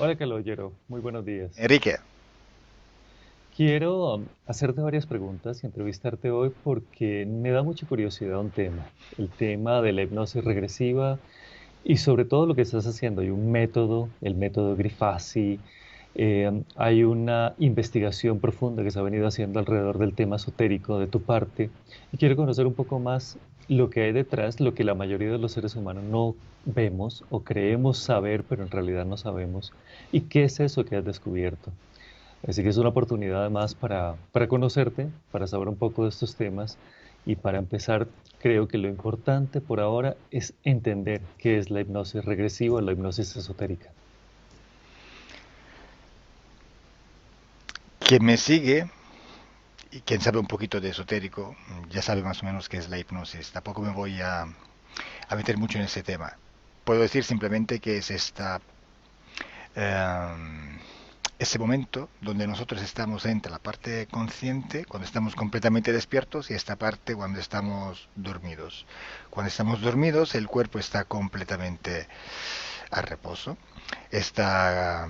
Hola, Calogero. Muy buenos días. Enrique, Quiero hacerte varias preguntas y entrevistarte hoy porque me da mucha curiosidad un tema, el tema de la hipnosis regresiva y sobre todo lo que estás haciendo. Hay un método, el método Grifasi, hay una investigación profunda que se ha venido haciendo alrededor del tema esotérico de tu parte y quiero conocer un poco más lo que hay detrás, lo que la mayoría de los seres humanos no vemos o creemos saber, pero en realidad no sabemos. ¿Y qué es eso que has descubierto? Así que es una oportunidad más para conocerte, para saber un poco de estos temas y para empezar, creo que lo importante por ahora es entender qué es la hipnosis regresiva, la hipnosis esotérica. quien me sigue y quien sabe un poquito de esotérico, ya sabe más o menos qué es la hipnosis. Tampoco me voy a meter mucho en ese tema. Puedo decir simplemente que es eh, ese momento donde nosotros estamos entre la parte consciente, cuando estamos completamente despiertos, y esta parte cuando estamos dormidos. Cuando estamos dormidos, el cuerpo está completamente a reposo, está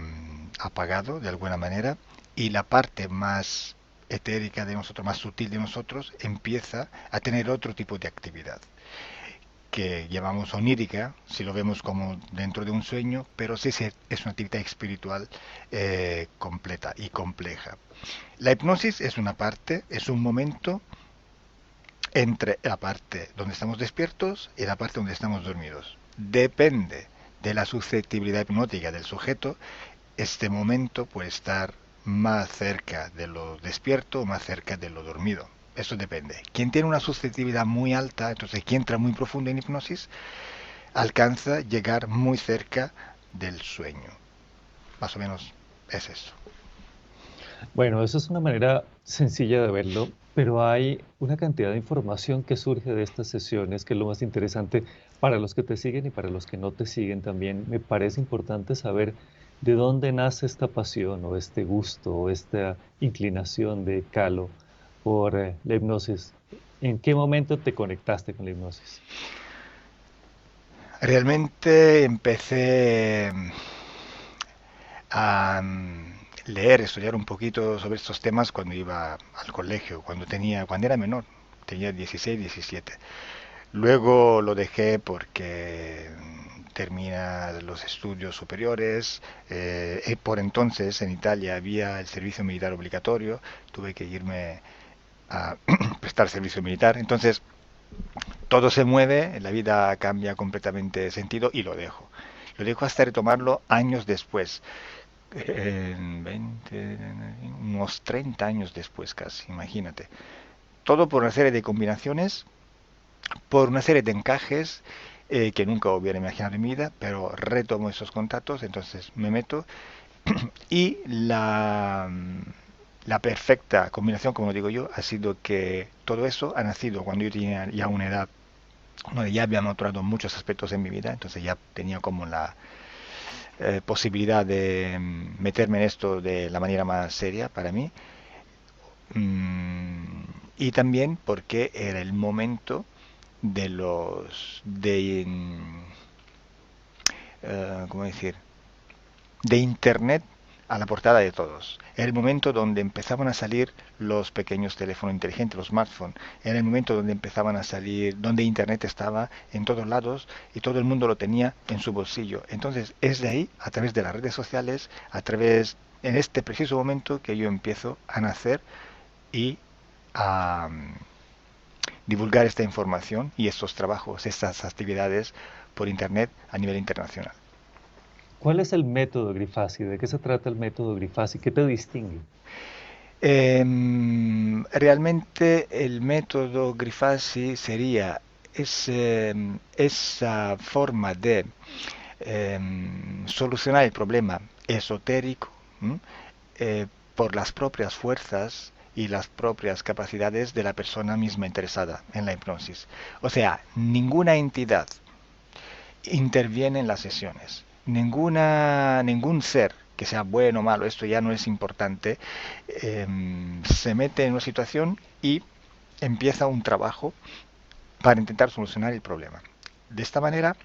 apagado de alguna manera, y la parte más etérica de nosotros, más sutil de nosotros, empieza a tener otro tipo de actividad que llamamos onírica, si lo vemos como dentro de un sueño, pero sí es una actividad espiritual completa y compleja. La hipnosis es una parte, es un momento entre la parte donde estamos despiertos y la parte donde estamos dormidos. Depende de la susceptibilidad hipnótica del sujeto, este momento puede estar más cerca de lo despierto o más cerca de lo dormido. Eso depende. Quien tiene una susceptibilidad muy alta, entonces quien entra muy profundo en hipnosis, alcanza a llegar muy cerca del sueño. Más o menos es eso. Bueno, eso es una manera sencilla de verlo, pero hay una cantidad de información que surge de estas sesiones, que es lo más interesante para los que te siguen y para los que no te siguen también. Me parece importante saber de dónde nace esta pasión o este gusto o esta inclinación de Calo por la hipnosis. ¿En qué momento te conectaste con la hipnosis? Realmente empecé a leer, estudiar un poquito sobre estos temas cuando iba al colegio, cuando era menor, tenía 16, 17. Luego lo dejé porque termina los estudios superiores. Y por entonces en Italia había el servicio militar obligatorio, tuve que irme a prestar servicio militar. Entonces todo se mueve, la vida cambia completamente de sentido y lo dejo. Lo dejo hasta retomarlo años después, en 20, unos 30 años después casi, imagínate. Todo por una serie de combinaciones, por una serie de encajes que nunca hubiera imaginado en mi vida, pero retomo esos contactos, entonces me meto y la perfecta combinación, como digo yo, ha sido que todo eso ha nacido cuando yo tenía ya una edad donde ya había madurado muchos aspectos en mi vida, entonces ya tenía como la posibilidad de meterme en esto de la manera más seria para mí. Mm, y también porque era el momento de ¿cómo decir? De Internet a la portada de todos. Era el momento donde empezaban a salir los pequeños teléfonos inteligentes, los smartphones. Era el momento donde empezaban a salir, donde Internet estaba en todos lados y todo el mundo lo tenía en su bolsillo. Entonces es de ahí, a través de las redes sociales, en este preciso momento, que yo empiezo a nacer y a divulgar esta información y estos trabajos, estas actividades por Internet a nivel internacional. ¿Cuál es el método Grifasi? ¿De qué se trata el método Grifasi? ¿Qué te distingue? Realmente el método Grifasi sería esa forma de solucionar el problema esotérico, ¿m? eh, por las propias fuerzas y las propias capacidades de la persona misma interesada en la hipnosis. O sea, ninguna entidad interviene en las sesiones. Ningún ser, que sea bueno o malo, esto ya no es importante, se mete en una situación y empieza un trabajo para intentar solucionar el problema. De esta manera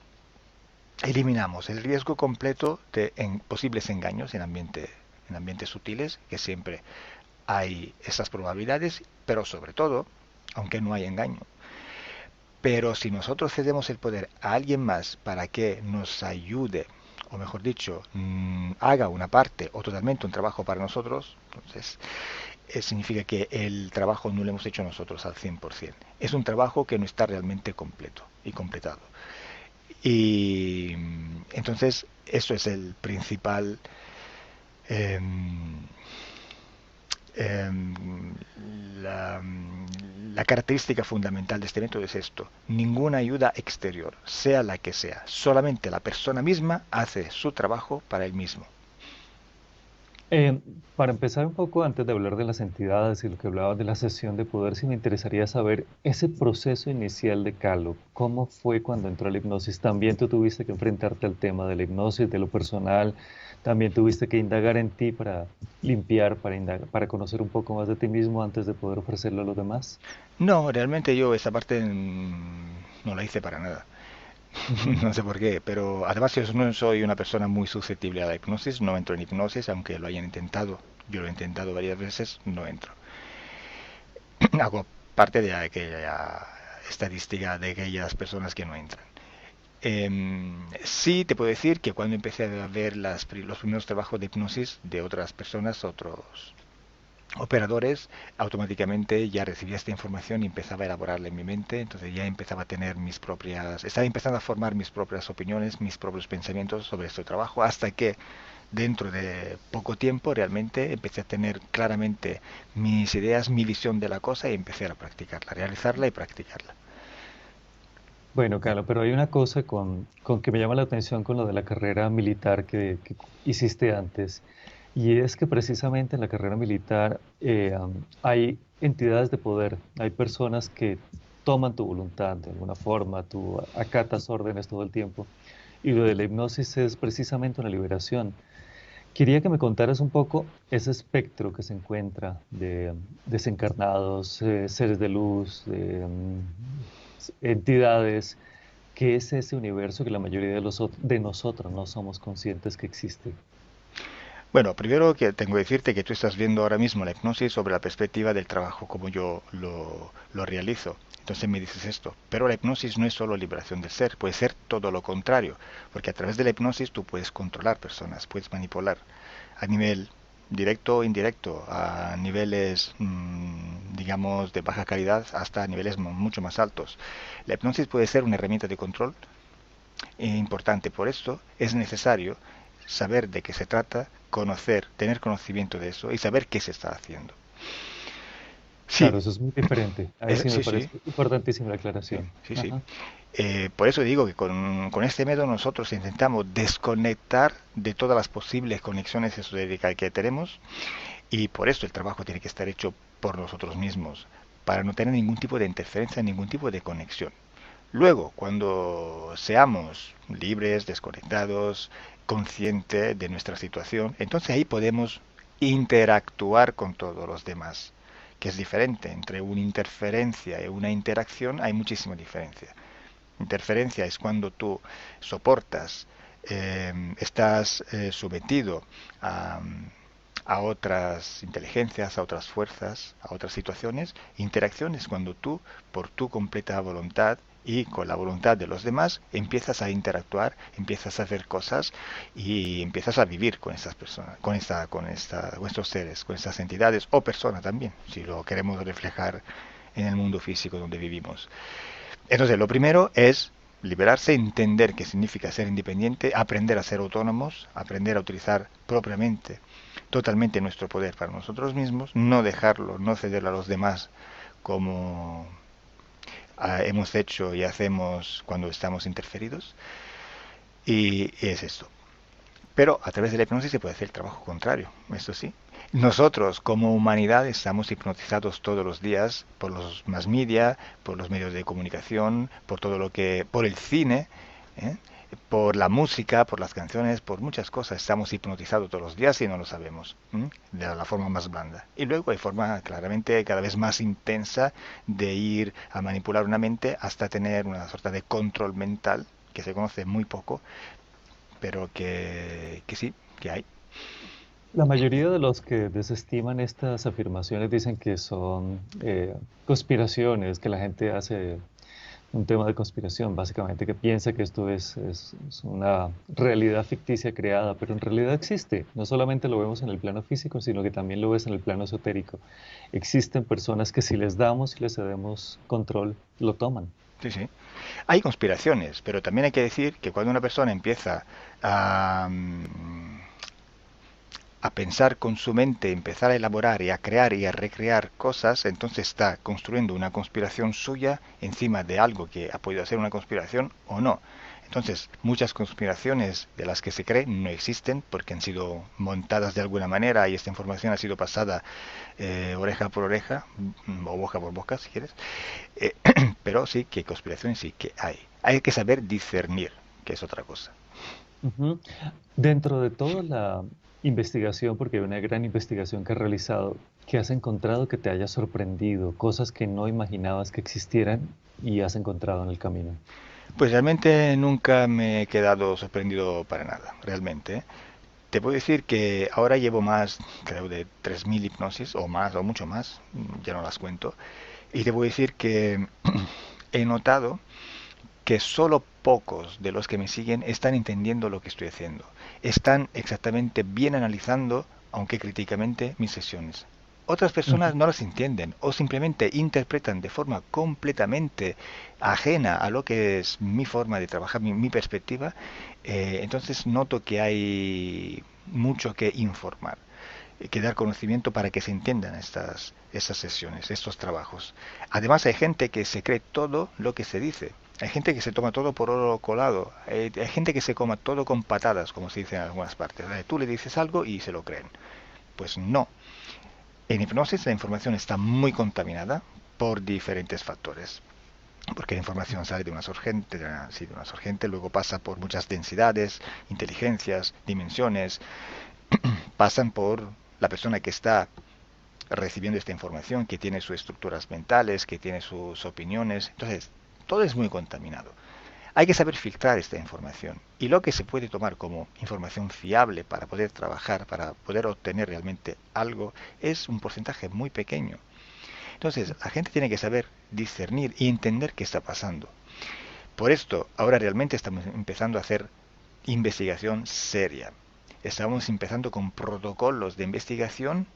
eliminamos el riesgo completo de posibles engaños en ambientes sutiles, que siempre hay esas probabilidades, pero sobre todo, aunque no hay engaño. Pero si nosotros cedemos el poder a alguien más para que nos ayude, o mejor dicho, haga una parte o totalmente un trabajo para nosotros, entonces significa que el trabajo no lo hemos hecho nosotros al 100%. Es un trabajo que no está realmente completo y completado. Y entonces eso es el principal eh, eh, la, la característica fundamental de este método es esto: ninguna ayuda exterior, sea la que sea, solamente la persona misma hace su trabajo para él mismo. Eh, para empezar un poco, antes de hablar de las entidades y lo que hablabas de la sesión de poder, sí me interesaría saber ese proceso inicial de Calo. ¿Cómo fue cuando entró a la hipnosis? También tú tuviste que enfrentarte al tema de la hipnosis, de lo personal. También tuviste que indagar en ti para limpiar, para conocer un poco más de ti mismo antes de poder ofrecerlo a los demás. No, realmente yo esa parte no la hice para nada. Ujú. No sé por qué, pero además yo no soy una persona muy susceptible a la hipnosis, no entro en hipnosis, aunque lo hayan intentado. Yo lo he intentado varias veces, no entro. Hago parte de aquella estadística de aquellas personas que no entran. Sí, te puedo decir que cuando empecé a ver los primeros trabajos de hipnosis de otras personas, otros operadores, automáticamente ya recibía esta información y empezaba a elaborarla en mi mente. Entonces ya empezaba a tener estaba empezando a formar mis propias opiniones, mis propios pensamientos sobre este trabajo, hasta que dentro de poco tiempo realmente empecé a tener claramente mis ideas, mi visión de la cosa, y empecé a practicarla, a realizarla y practicarla. Bueno, Carlos, pero hay una cosa con que me llama la atención con lo de la carrera militar que hiciste antes, y es que precisamente en la carrera militar hay entidades de poder, hay personas que toman tu voluntad de alguna forma, tú acatas órdenes todo el tiempo, y lo de la hipnosis es precisamente una liberación. Quería que me contaras un poco ese espectro que se encuentra de desencarnados, seres de luz, entidades. ¿Qué es ese universo que la mayoría de nosotros no somos conscientes que existe? Bueno, primero que tengo que decirte que tú estás viendo ahora mismo la hipnosis sobre la perspectiva del trabajo, como yo lo realizo. Entonces me dices esto. Pero la hipnosis no es solo liberación del ser, puede ser todo lo contrario, porque a través de la hipnosis tú puedes controlar personas, puedes manipular a nivel directo o indirecto, a niveles, digamos, de baja calidad hasta niveles mucho más altos. La hipnosis puede ser una herramienta de control importante. Por esto es necesario saber de qué se trata, conocer, tener conocimiento de eso y saber qué se está haciendo. Sí, Claro, eso es muy diferente. Ahí sí me sí, sí, parece importantísima la sí, aclaración. sí, sí. Ajá. Por eso digo que con este método nosotros intentamos desconectar de todas las posibles conexiones esotéricas que tenemos, y por eso el trabajo tiene que estar hecho por nosotros mismos, para no tener ningún tipo de interferencia, ningún tipo de conexión. Luego, cuando seamos libres, desconectados, conscientes de nuestra situación, entonces ahí podemos interactuar con todos los demás, que es diferente. Entre una interferencia y una interacción hay muchísima diferencia. Interferencia es cuando tú soportas, estás sometido a, a otras inteligencias, a otras fuerzas, a otras situaciones. Interacción es cuando tú, por tu completa voluntad y con la voluntad de los demás, empiezas a interactuar, empiezas a hacer cosas y empiezas a vivir con estas personas, con estos seres, con estas entidades o personas también, si lo queremos reflejar en el mundo físico donde vivimos. Entonces, lo primero es liberarse, entender qué significa ser independiente, aprender a ser autónomos, aprender a utilizar propiamente, totalmente nuestro poder para nosotros mismos, no dejarlo, no cederlo a los demás como hemos hecho y hacemos cuando estamos interferidos. Y es esto. Pero a través de la hipnosis se puede hacer el trabajo contrario, eso sí. Nosotros como humanidad estamos hipnotizados todos los días por los más media, por los medios de comunicación, por todo lo que, por el cine, ¿eh? Por la música, por las canciones, por muchas cosas. Estamos hipnotizados todos los días y no lo sabemos, ¿eh? De la forma más blanda. Y luego hay forma claramente cada vez más intensa de ir a manipular una mente hasta tener una suerte de control mental, que se conoce muy poco, pero que sí, que hay. La mayoría de los que desestiman estas afirmaciones dicen que son conspiraciones, que la gente hace un tema de conspiración, básicamente, que piensa que esto es una realidad ficticia creada, pero en realidad existe. No solamente lo vemos en el plano físico, sino que también lo ves en el plano esotérico. Existen personas que si les damos y les cedemos control, lo toman. Sí, sí. Hay conspiraciones, pero también hay que decir que cuando una persona empieza a, a pensar con su mente, empezar a elaborar y a crear y a recrear cosas, entonces está construyendo una conspiración suya encima de algo que ha podido ser una conspiración o no. Entonces, muchas conspiraciones de las que se cree no existen porque han sido montadas de alguna manera y esta información ha sido pasada oreja por oreja o boca por boca, si quieres. Eh, pero sí que conspiraciones sí que hay. Hay que saber discernir, que es otra cosa. Ujú. Dentro de toda la investigación, porque hay una gran investigación que has realizado, ¿qué has encontrado que te haya sorprendido? Cosas que no imaginabas que existieran y has encontrado en el camino. Pues realmente nunca me he quedado sorprendido para nada, realmente. ¿Eh? Te puedo decir que ahora llevo más, creo, de 3.000 hipnosis, o más, o mucho más, ya no las cuento. Y te puedo decir que he notado que solo pocos de los que me siguen están entendiendo lo que estoy haciendo. Están exactamente bien analizando, aunque críticamente, mis sesiones. Otras personas Ujú. no las entienden o simplemente interpretan de forma completamente ajena a lo que es mi forma de trabajar, mi perspectiva. Entonces noto que hay mucho que informar, que dar conocimiento para que se entiendan estas sesiones, estos trabajos. Además hay gente que se cree todo lo que se dice. Hay gente que se toma todo por oro colado. Hay gente que se coma todo con patadas, como se dice en algunas partes. Tú le dices algo y se lo creen. Pues no. En hipnosis la información está muy contaminada por diferentes factores. Porque la información sale de una sorgente, sí, de una sorgente, luego pasa por muchas densidades, inteligencias, dimensiones, pasan por la persona que está recibiendo esta información, que tiene sus estructuras mentales, que tiene sus opiniones. Entonces, todo es muy contaminado. Hay que saber filtrar esta información y lo que se puede tomar como información fiable para poder trabajar, para poder obtener realmente algo, es un porcentaje muy pequeño. Entonces, la gente tiene que saber discernir y entender qué está pasando. Por esto, ahora realmente estamos empezando a hacer investigación seria. Estamos empezando con protocolos de investigación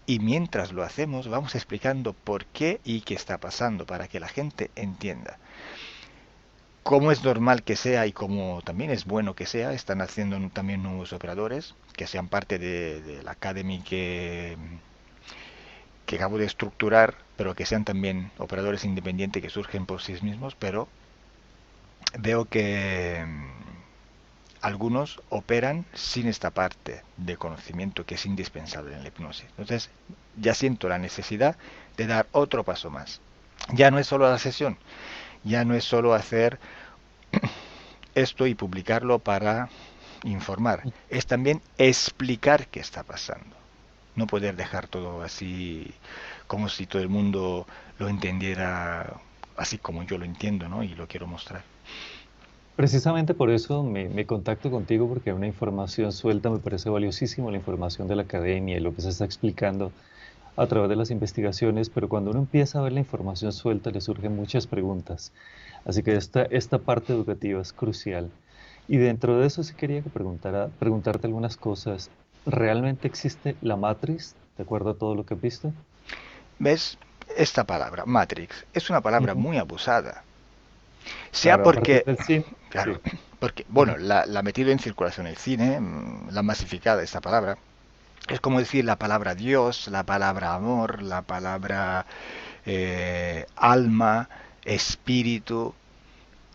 y mientras lo hacemos vamos explicando por qué y qué está pasando para que la gente entienda. Como es normal que sea y como también es bueno que sea, están haciendo también nuevos operadores que sean parte de la Academy que acabo de estructurar, pero que sean también operadores independientes que surgen por sí mismos, pero veo que algunos operan sin esta parte de conocimiento que es indispensable en la hipnosis. Entonces, ya siento la necesidad de dar otro paso más. Ya no es solo la sesión, ya no es solo hacer esto y publicarlo para informar, es también explicar qué está pasando. No poder dejar todo así como si todo el mundo lo entendiera así como yo lo entiendo, ¿no? Y lo quiero mostrar. Precisamente por eso me contacto contigo, porque una información suelta me parece valiosísimo, la información de la academia y lo que se está explicando a través de las investigaciones, pero cuando uno empieza a ver la información suelta le surgen muchas preguntas. Así que esta parte educativa es crucial. Y dentro de eso sí quería que preguntarte algunas cosas. ¿Realmente existe la Matrix, de acuerdo a todo lo que has visto? ¿Ves? Esta palabra, Matrix, es una palabra Ujú. muy abusada. Sea Claro, a partir porque, del cine, claro, sí. porque, bueno, Ujú. la ha metido en circulación el cine, la masificada esta palabra. Es como decir la palabra Dios, la palabra amor, la palabra alma, espíritu.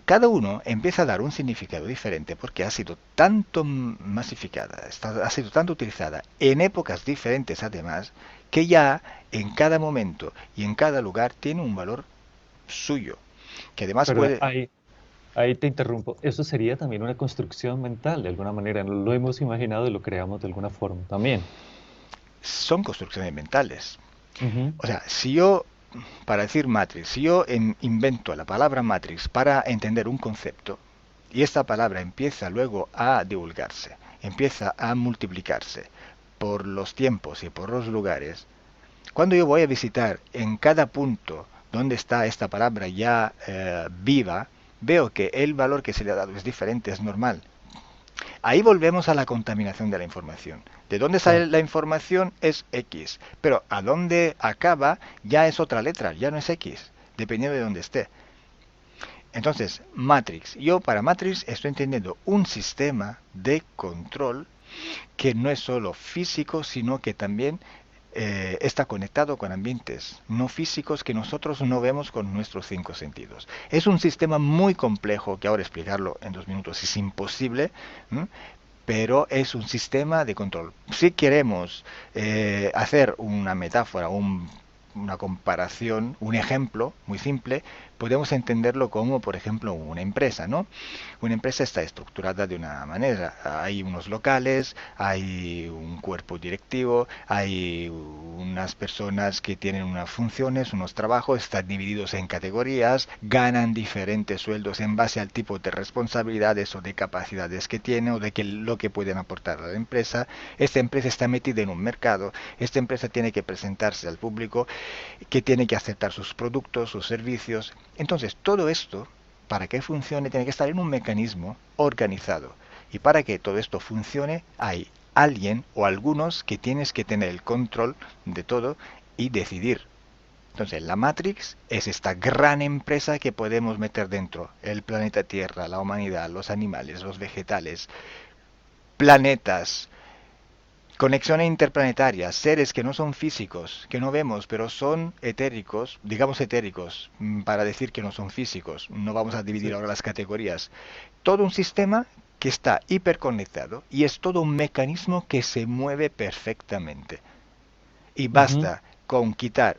Cada uno empieza a dar un significado diferente porque ha sido tanto masificada, ha sido tanto utilizada en épocas diferentes además, que ya en cada momento y en cada lugar tiene un valor suyo, que además Pero puede... ahí te interrumpo. Eso sería también una construcción mental, de alguna manera. Lo hemos imaginado y lo creamos de alguna forma también. Son construcciones mentales. Ujú. O sea, si yo, para decir Matrix, si yo invento la palabra Matrix para entender un concepto, y esta palabra empieza luego a divulgarse, empieza a multiplicarse por los tiempos y por los lugares, cuando yo voy a visitar en cada punto donde está esta palabra ya viva, veo que el valor que se le ha dado es diferente, es normal. Ahí volvemos a la contaminación de la información. De dónde sale Claro. la información es X, pero a dónde acaba ya es otra letra, ya no es X, dependiendo de dónde esté. Entonces, Matrix. Yo para Matrix estoy entendiendo un sistema de control que no es solo físico, sino que también está conectado con ambientes no físicos que nosotros no vemos con nuestros cinco sentidos. Es un sistema muy complejo que ahora explicarlo en 2 minutos es imposible, ¿m? Pero es un sistema de control. Si queremos hacer una metáfora, una comparación, un ejemplo muy simple, podemos entenderlo como, por ejemplo, una empresa, ¿no? Una empresa está estructurada de una manera. Hay unos locales, hay un cuerpo directivo, hay unas personas que tienen unas funciones, unos trabajos, están divididos en categorías, ganan diferentes sueldos en base al tipo de responsabilidades o de capacidades que tienen o de lo que pueden aportar a la empresa. Esta empresa está metida en un mercado, esta empresa tiene que presentarse al público, que tiene que aceptar sus productos, sus servicios. Entonces, todo esto, para que funcione, tiene que estar en un mecanismo organizado. Y para que todo esto funcione, hay alguien o algunos que tienes que tener el control de todo y decidir. Entonces, la Matrix es esta gran empresa que podemos meter dentro. El planeta Tierra, la humanidad, los animales, los vegetales, planetas, conexiones interplanetarias, seres que no son físicos, que no vemos, pero son etéricos, digamos etéricos, para decir que no son físicos. No vamos a dividir Sí. ahora las categorías. Todo un sistema que está hiperconectado y es todo un mecanismo que se mueve perfectamente. Y Ujú. basta con quitar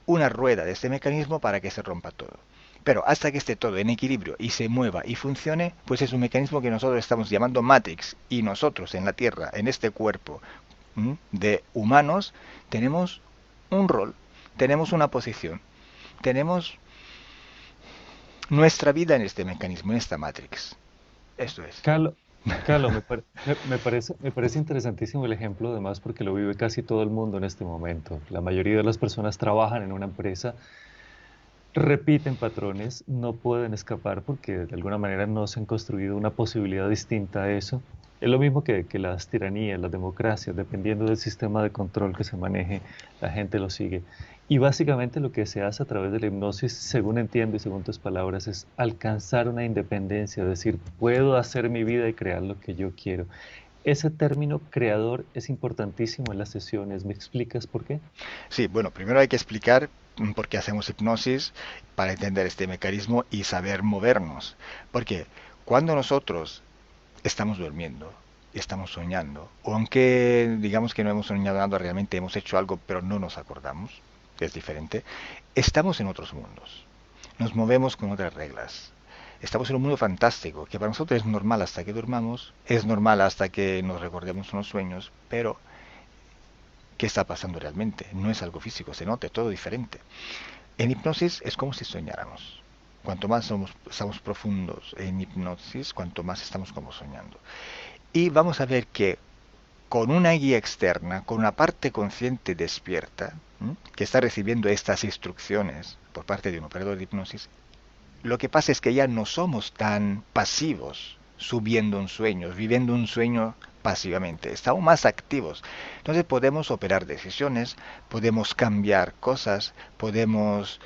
una rueda de este mecanismo para que se rompa todo. Pero hasta que esté todo en equilibrio y se mueva y funcione, pues es un mecanismo que nosotros estamos llamando Matrix. Y nosotros en la Tierra, en este cuerpo de humanos, tenemos un rol, tenemos una posición, tenemos nuestra vida en este mecanismo, en esta Matrix. Esto es. Carlos, Carlos, me parece interesantísimo el ejemplo, además porque lo vive casi todo el mundo en este momento. La mayoría de las personas trabajan en una empresa, repiten patrones, no pueden escapar porque de alguna manera no se han construido una posibilidad distinta a eso. Es lo mismo que las tiranías, las democracias, dependiendo del sistema de control que se maneje, la gente lo sigue. Y básicamente lo que se hace a través de la hipnosis, según entiendo y según tus palabras, es alcanzar una independencia, es decir, puedo hacer mi vida y crear lo que yo quiero. Ese término creador es importantísimo en las sesiones. ¿Me explicas por qué? Sí, bueno, primero hay que explicar por qué hacemos hipnosis para entender este mecanismo y saber movernos. Porque cuando nosotros estamos durmiendo, estamos soñando, o aunque digamos que no hemos soñado nada, realmente hemos hecho algo, pero no nos acordamos, que es diferente, estamos en otros mundos, nos movemos con otras reglas. Estamos en un mundo fantástico, que para nosotros es normal hasta que durmamos, es normal hasta que nos recordemos unos sueños, pero ¿qué está pasando realmente? No es algo físico, se nota, todo diferente. En hipnosis es como si soñáramos. Cuanto más estamos profundos en hipnosis, cuanto más estamos como soñando. Y vamos a ver que con una guía externa, con una parte consciente despierta, que está recibiendo estas instrucciones por parte de un operador de hipnosis, lo que pasa es que ya no somos tan pasivos subiendo un sueño, viviendo un sueño pasivamente, estamos más activos. Entonces podemos operar decisiones, podemos cambiar cosas, podemos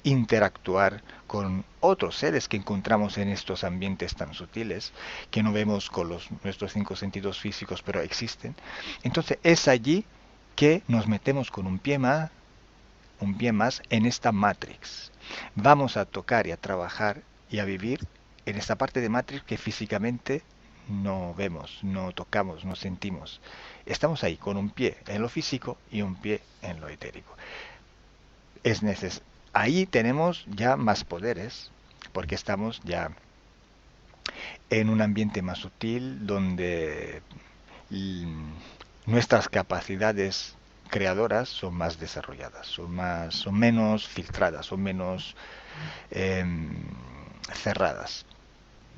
interactuar con otros seres que encontramos en estos ambientes tan sutiles, que no vemos con nuestros cinco sentidos físicos, pero existen. Entonces es allí que nos metemos con un pie más en esta Matrix. Vamos a tocar y a trabajar y a vivir en esta parte de Matrix que físicamente no vemos, no tocamos, no sentimos. Estamos ahí con un pie en lo físico y un pie en lo etérico. Es Ahí tenemos ya más poderes porque estamos ya en un ambiente más sutil donde mm, nuestras capacidades creadoras son más desarrolladas, son menos filtradas, son menos eh, cerradas.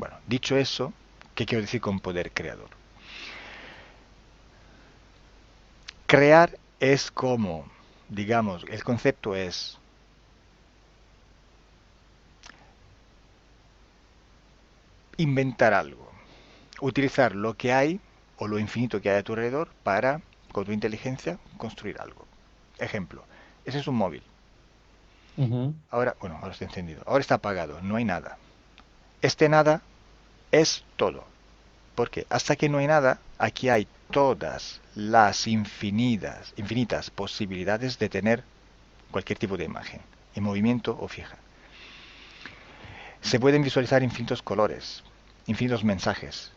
Bueno, dicho eso, ¿qué quiero decir con poder creador? Crear es como, digamos, el concepto es inventar algo, utilizar lo que hay o lo infinito que hay a tu alrededor para, con tu inteligencia, construir algo. Ejemplo, ese es un móvil. Ujú, Ahora, bueno, ahora está encendido. Ahora está apagado, no hay nada. Este nada es todo. Porque hasta que no hay nada, aquí hay todas las infinitas posibilidades de tener cualquier tipo de imagen, en movimiento o fija. Se pueden visualizar infinitos colores, infinitos mensajes,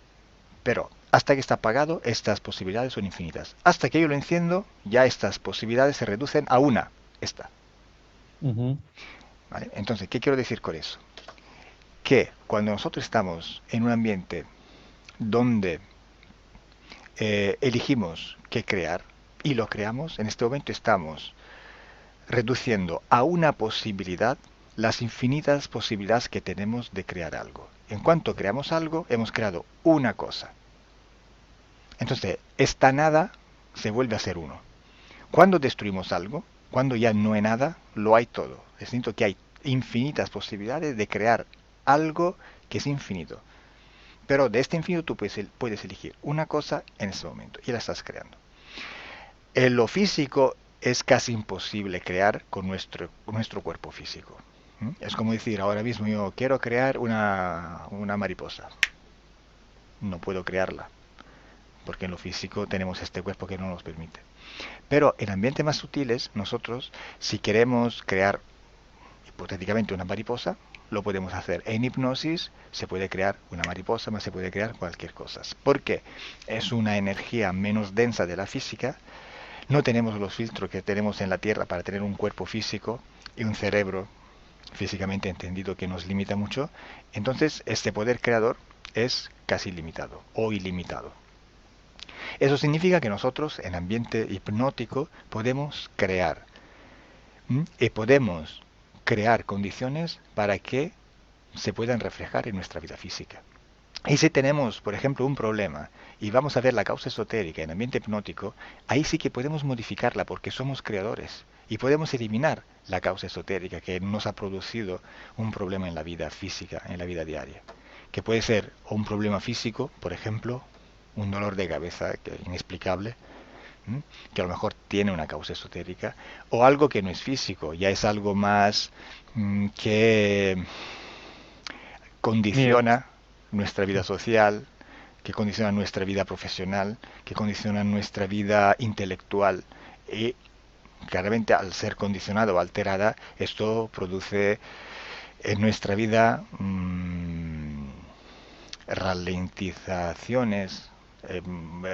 pero hasta que está apagado, estas posibilidades son infinitas. Hasta que yo lo enciendo, ya estas posibilidades se reducen a una, esta. ujú, ¿Vale? Entonces, ¿qué quiero decir con eso? Que cuando nosotros estamos en un ambiente donde elegimos qué crear y lo creamos, en este momento estamos reduciendo a una posibilidad las infinitas posibilidades que tenemos de crear algo. En cuanto creamos algo, hemos creado una cosa. Entonces, esta nada se vuelve a ser uno. Cuando destruimos algo, cuando ya no hay nada, lo hay todo. Es decir, que hay infinitas posibilidades de crear algo que es infinito. Pero de este infinito tú puedes elegir una cosa en ese momento y la estás creando. En lo físico es casi imposible crear con nuestro cuerpo físico. ¿Mm? Es como decir, ahora mismo yo quiero crear una mariposa. No puedo crearla, porque en lo físico tenemos este cuerpo que no nos permite. Pero en ambientes más sutiles, nosotros, si queremos crear hipotéticamente una mariposa, lo podemos hacer. En hipnosis se puede crear una mariposa, más se puede crear cualquier cosa. Porque es una energía menos densa de la física. No tenemos los filtros que tenemos en la Tierra para tener un cuerpo físico y un cerebro físicamente entendido que nos limita mucho. Entonces, este poder creador es casi limitado o ilimitado. Eso significa que nosotros en ambiente hipnótico podemos crear. Y podemos crear condiciones para que se puedan reflejar en nuestra vida física. Y si tenemos, por ejemplo, un problema y vamos a ver la causa esotérica en ambiente hipnótico, ahí sí que podemos modificarla porque somos creadores y podemos eliminar la causa esotérica que nos ha producido un problema en la vida física, en la vida diaria. Que puede ser un problema físico, por ejemplo, un dolor de cabeza inexplicable, que a lo mejor tiene una causa esotérica, o algo que no es físico, ya es algo más que miedo. condiciona nuestra vida social, que condiciona nuestra vida profesional, que condiciona nuestra vida intelectual. Y claramente al ser condicionada o alterada, esto produce en nuestra vida ralentizaciones,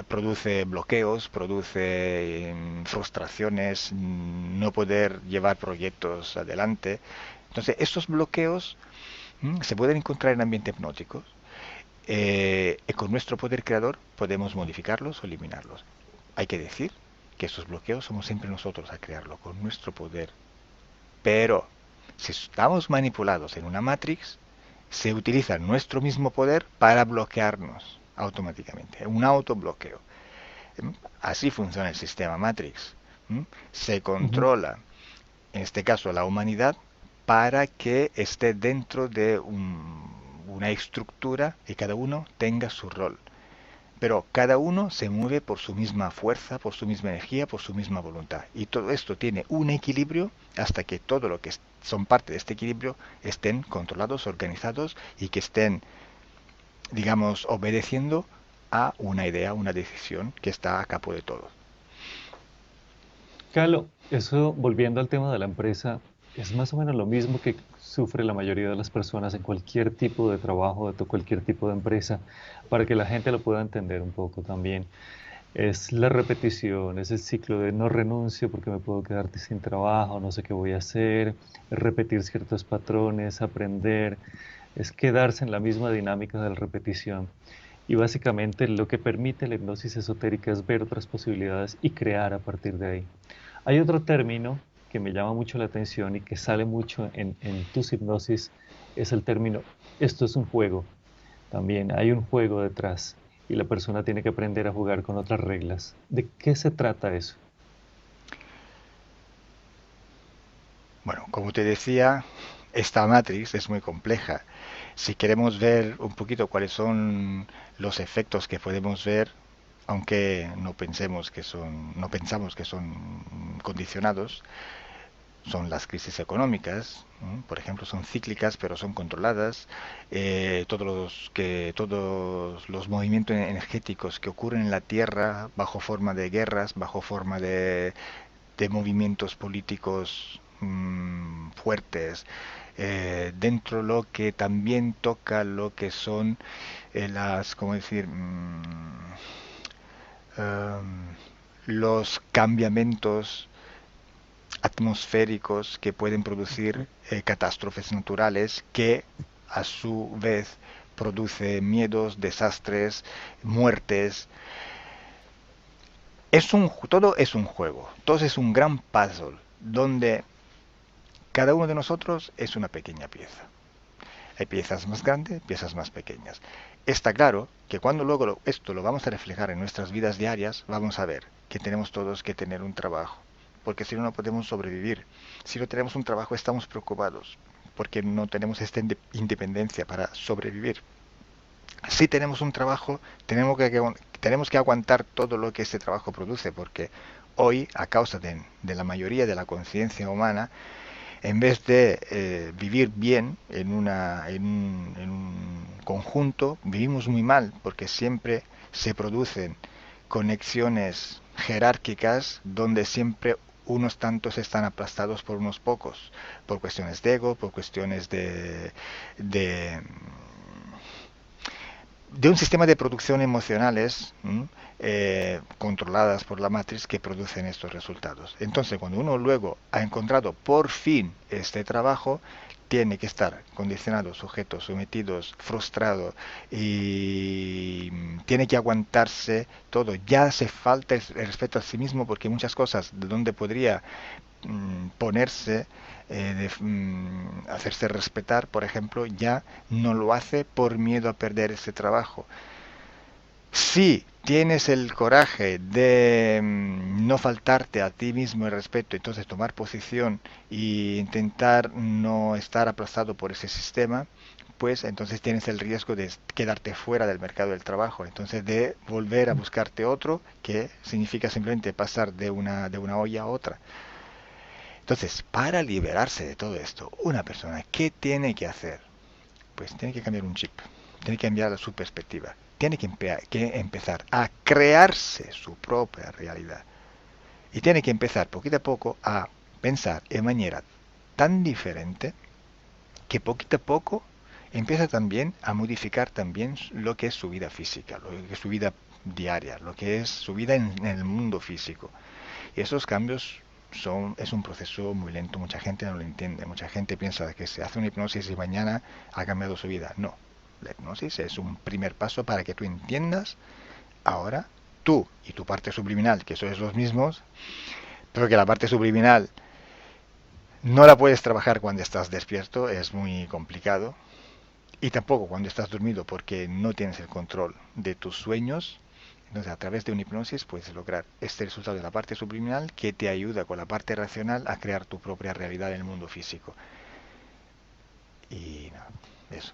produce bloqueos, produce frustraciones, no poder llevar proyectos adelante. Entonces, estos bloqueos se pueden encontrar en ambiente hipnótico y con nuestro poder creador podemos modificarlos o eliminarlos. Hay que decir que estos bloqueos somos siempre nosotros a crearlo con nuestro poder. Pero si estamos manipulados en una Matrix, se utiliza nuestro mismo poder para bloquearnos automáticamente. Un autobloqueo. Así funciona el sistema Matrix. Se Ujú. controla, en este caso, la humanidad para que esté dentro de una estructura y cada uno tenga su rol. Pero cada uno se mueve por su misma fuerza, por su misma energía, por su misma voluntad. Y todo esto tiene un equilibrio hasta que todo lo que son parte de este equilibrio estén controlados, organizados y que estén, digamos, obedeciendo a una idea, una decisión que está a capo de todo. Carlos, eso volviendo al tema de la empresa, es más o menos lo mismo que sufre la mayoría de las personas en cualquier tipo de trabajo, cualquier tipo de empresa, para que la gente lo pueda entender un poco también. Es la repetición, es el ciclo de no renuncio porque me puedo quedar sin trabajo, no sé qué voy a hacer, repetir ciertos patrones, aprender, es quedarse en la misma dinámica de la repetición. Y básicamente lo que permite la hipnosis esotérica es ver otras posibilidades y crear a partir de ahí. Hay otro término que me llama mucho la atención y que sale mucho en tus hipnosis, es el término, esto es un juego. También hay un juego detrás y la persona tiene que aprender a jugar con otras reglas. ¿De qué se trata eso? Bueno, como te decía, esta matriz es muy compleja. Si queremos ver un poquito cuáles son los efectos que podemos ver, aunque no pensamos que son condicionados, son las crisis económicas, por ejemplo, son cíclicas pero son controladas. Todos los movimientos energéticos que ocurren en la Tierra bajo forma de guerras, bajo forma de movimientos políticos fuertes, dentro lo que también toca lo que son ¿cómo decir? Um, los cambiamientos atmosféricos que pueden producir catástrofes naturales que a su vez produce miedos, desastres, muertes. Todo es un juego, todo es un gran puzzle donde cada uno de nosotros es una pequeña pieza. Hay piezas más grandes, piezas más pequeñas. Está claro que cuando luego esto lo vamos a reflejar en nuestras vidas diarias, vamos a ver que tenemos todos que tener un trabajo, porque si no, no podemos sobrevivir. Si no tenemos un trabajo, estamos preocupados, porque no tenemos esta independencia para sobrevivir. Si tenemos un trabajo, tenemos que aguantar todo lo que este trabajo produce, porque hoy, a causa de la mayoría de la conciencia humana, en vez de vivir bien en un conjunto, vivimos muy mal porque siempre se producen conexiones jerárquicas donde siempre unos tantos están aplastados por unos pocos, por cuestiones de ego, por cuestiones de de un sistema de producción emocionales controladas por la matriz que producen estos resultados. Entonces, cuando uno luego ha encontrado por fin este trabajo, tiene que estar condicionado, sujeto, sometido, frustrado y tiene que aguantarse todo. Ya hace falta el respeto a sí mismo porque muchas cosas de donde podría ponerse, hacerse respetar, por ejemplo, ya no lo hace por miedo a perder ese trabajo. Si tienes el coraje de no faltarte a ti mismo el respeto, entonces tomar posición e intentar no estar aplazado por ese sistema, pues entonces tienes el riesgo de quedarte fuera del mercado del trabajo, entonces de volver a buscarte otro, que significa simplemente pasar de una olla a otra. Entonces, para liberarse de todo esto, una persona, ¿qué tiene que hacer? Pues tiene que cambiar un chip, tiene que cambiar su perspectiva, tiene que empezar a crearse su propia realidad. Y tiene que empezar poquito a poco a pensar de manera tan diferente que poquito a poco empieza también a modificar también lo que es su vida física, lo que es su vida diaria, lo que es su vida en el mundo físico. Y esos cambios es un proceso muy lento, mucha gente no lo entiende, mucha gente piensa que se hace una hipnosis y mañana ha cambiado su vida. No, la hipnosis es un primer paso para que tú entiendas ahora tú y tu parte subliminal, que sois los mismos, pero que la parte subliminal no la puedes trabajar cuando estás despierto, es muy complicado, y tampoco cuando estás dormido porque no tienes el control de tus sueños. Entonces, a través de una hipnosis puedes lograr este resultado de la parte subliminal que te ayuda con la parte racional a crear tu propia realidad en el mundo físico. Y nada, eso.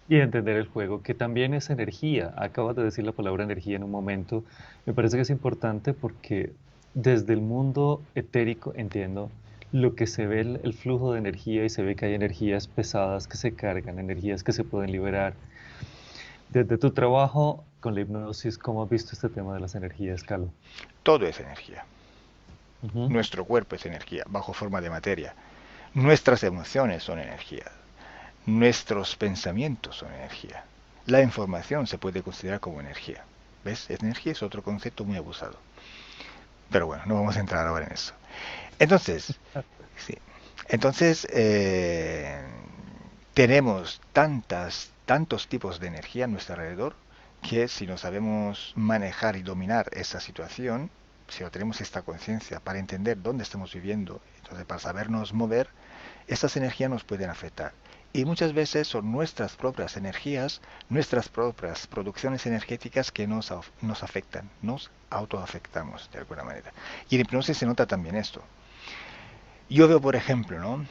Y entender el juego, que también es energía. Acabas de decir la palabra energía en un momento. Me parece que es importante porque desde el mundo etérico entiendo lo que se ve el flujo de energía y se ve que hay energías pesadas que se cargan, energías que se pueden liberar. Desde tu trabajo con la hipnosis, ¿cómo has visto este tema de las energías, Carlos? Todo es energía. Ujú. Nuestro cuerpo es energía, bajo forma de materia. Nuestras emociones son energía. Nuestros pensamientos son energía. La información se puede considerar como energía. ¿Ves? Energía es otro concepto muy abusado. Pero bueno, no vamos a entrar ahora en eso. Entonces, sí. Entonces, tenemos tantos tipos de energía a nuestro alrededor que si no sabemos manejar y dominar esa situación, si no tenemos esta conciencia para entender dónde estamos viviendo, entonces para sabernos mover, estas energías nos pueden afectar. Y muchas veces son nuestras propias energías, nuestras propias producciones energéticas que nos afectan, nos autoafectamos de alguna manera. Y en hipnosis se nota también esto. Yo veo, por ejemplo, ¿no?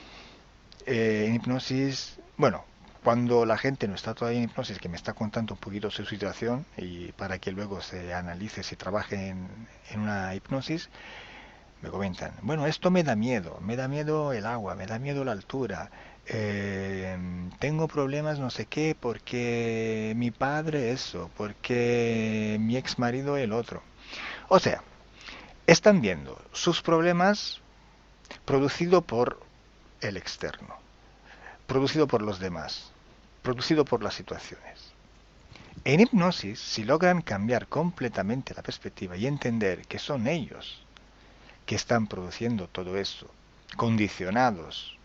En hipnosis, bueno, cuando la gente no está todavía en hipnosis, que me está contando un poquito su situación y para que luego se analice, se trabaje en una hipnosis, me comentan, bueno, esto me da miedo el agua, me da miedo la altura, tengo problemas no sé qué, porque mi padre eso, porque mi ex marido el otro. O sea, están viendo sus problemas producido por el externo, producido por los demás, producido por las situaciones. En hipnosis, si logran cambiar completamente la perspectiva y entender que son ellos que están produciendo todo eso, condicionados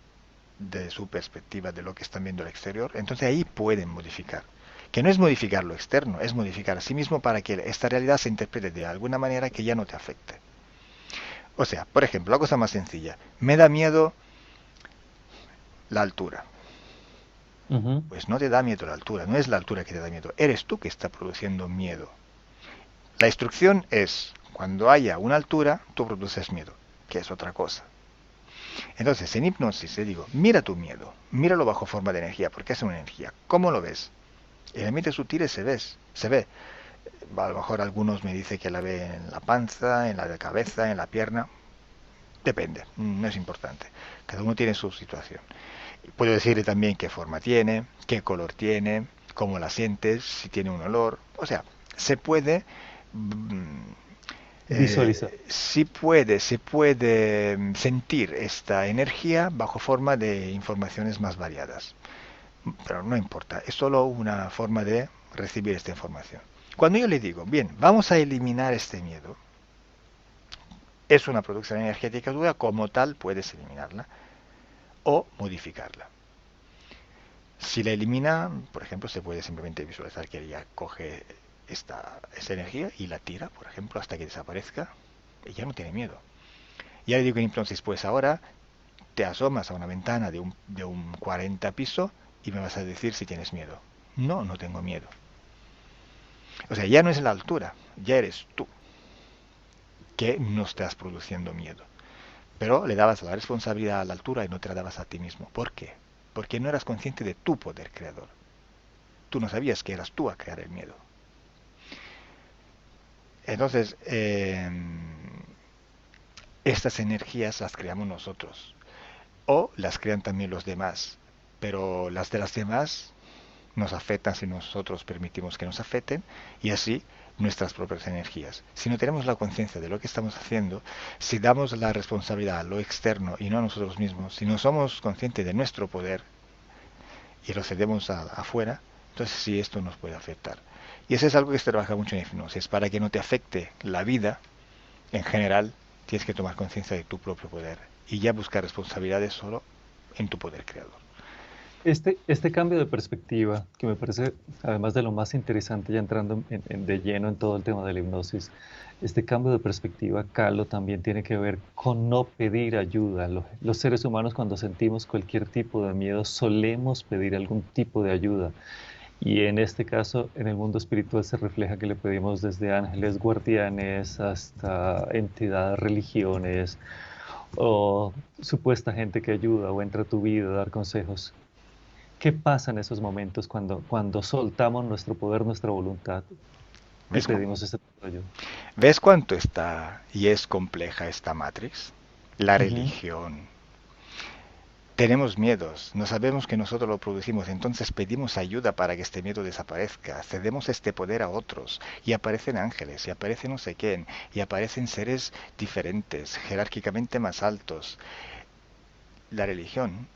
de su perspectiva de lo que están viendo al exterior, entonces ahí pueden modificar. Que no es modificar lo externo, es modificar a sí mismo para que esta realidad se interprete de alguna manera que ya no te afecte. O sea, por ejemplo, la cosa más sencilla, me da miedo la altura. Ujú. Pues no te da miedo la altura, no es la altura que te da miedo, eres tú que está produciendo miedo. La instrucción es, cuando haya una altura, tú produces miedo, que es otra cosa. Entonces, en hipnosis le digo, mira tu miedo, míralo bajo forma de energía, porque es una energía. ¿Cómo lo ves? En el ambiente sutil se ve. A lo mejor algunos me dicen que la ve en la panza, en la cabeza, en la pierna. Depende, no es importante. Cada uno tiene su situación. Puedo decirle también qué forma tiene, qué color tiene, cómo la sientes, si tiene un olor. O sea, se puede Visualizar. se puede sentir esta energía bajo forma de informaciones más variadas. Pero no importa, es solo una forma de recibir esta información. Cuando yo le digo, bien, vamos a eliminar este miedo, es una producción energética dura, como tal puedes eliminarla o modificarla. Si la elimina, por ejemplo, se puede simplemente visualizar que ella coge esta energía y la tira, por ejemplo, hasta que desaparezca. Ella no tiene miedo. Ya le digo entonces, pues ahora te asomas a una ventana de un 40 piso y me vas a decir si tienes miedo. No, no tengo miedo. O sea, ya no es la altura, ya eres tú que no estás produciendo miedo. Pero le dabas la responsabilidad a la altura y no te la dabas a ti mismo. ¿Por qué? Porque no eras consciente de tu poder creador. Tú no sabías que eras tú a crear el miedo. Entonces, estas energías las creamos nosotros. O las crean también los demás. Pero las de las demás nos afectan si nosotros permitimos que nos afecten y así nuestras propias energías. Si no tenemos la conciencia de lo que estamos haciendo, si damos la responsabilidad a lo externo y no a nosotros mismos, si no somos conscientes de nuestro poder y lo cedemos afuera, entonces sí esto nos puede afectar. Y eso es algo que se trabaja mucho en hipnosis. Para que no te afecte la vida, en general, tienes que tomar conciencia de tu propio poder y ya buscar responsabilidades solo en tu poder creador. Este cambio de perspectiva, que me parece, además de lo más interesante, ya entrando de lleno en todo el tema de la hipnosis, este cambio de perspectiva, Carlos, también tiene que ver con no pedir ayuda. Los seres humanos, cuando sentimos cualquier tipo de miedo, solemos pedir algún tipo de ayuda. Y en este caso, en el mundo espiritual se refleja que le pedimos desde ángeles guardianes hasta entidades, religiones o supuesta gente que ayuda o entra a tu vida a dar consejos. ¿Qué pasa en esos momentos cuando soltamos nuestro poder, nuestra voluntad y ¿Ves, pedimos este tipo de ayuda? ¿Ves cuánto está y es compleja esta Matrix? La Ujú. religión. Tenemos miedos, no sabemos que nosotros lo producimos, entonces pedimos ayuda para que este miedo desaparezca, cedemos este poder a otros, y aparecen ángeles, y aparecen no sé quién, y aparecen seres diferentes, jerárquicamente más altos. La religión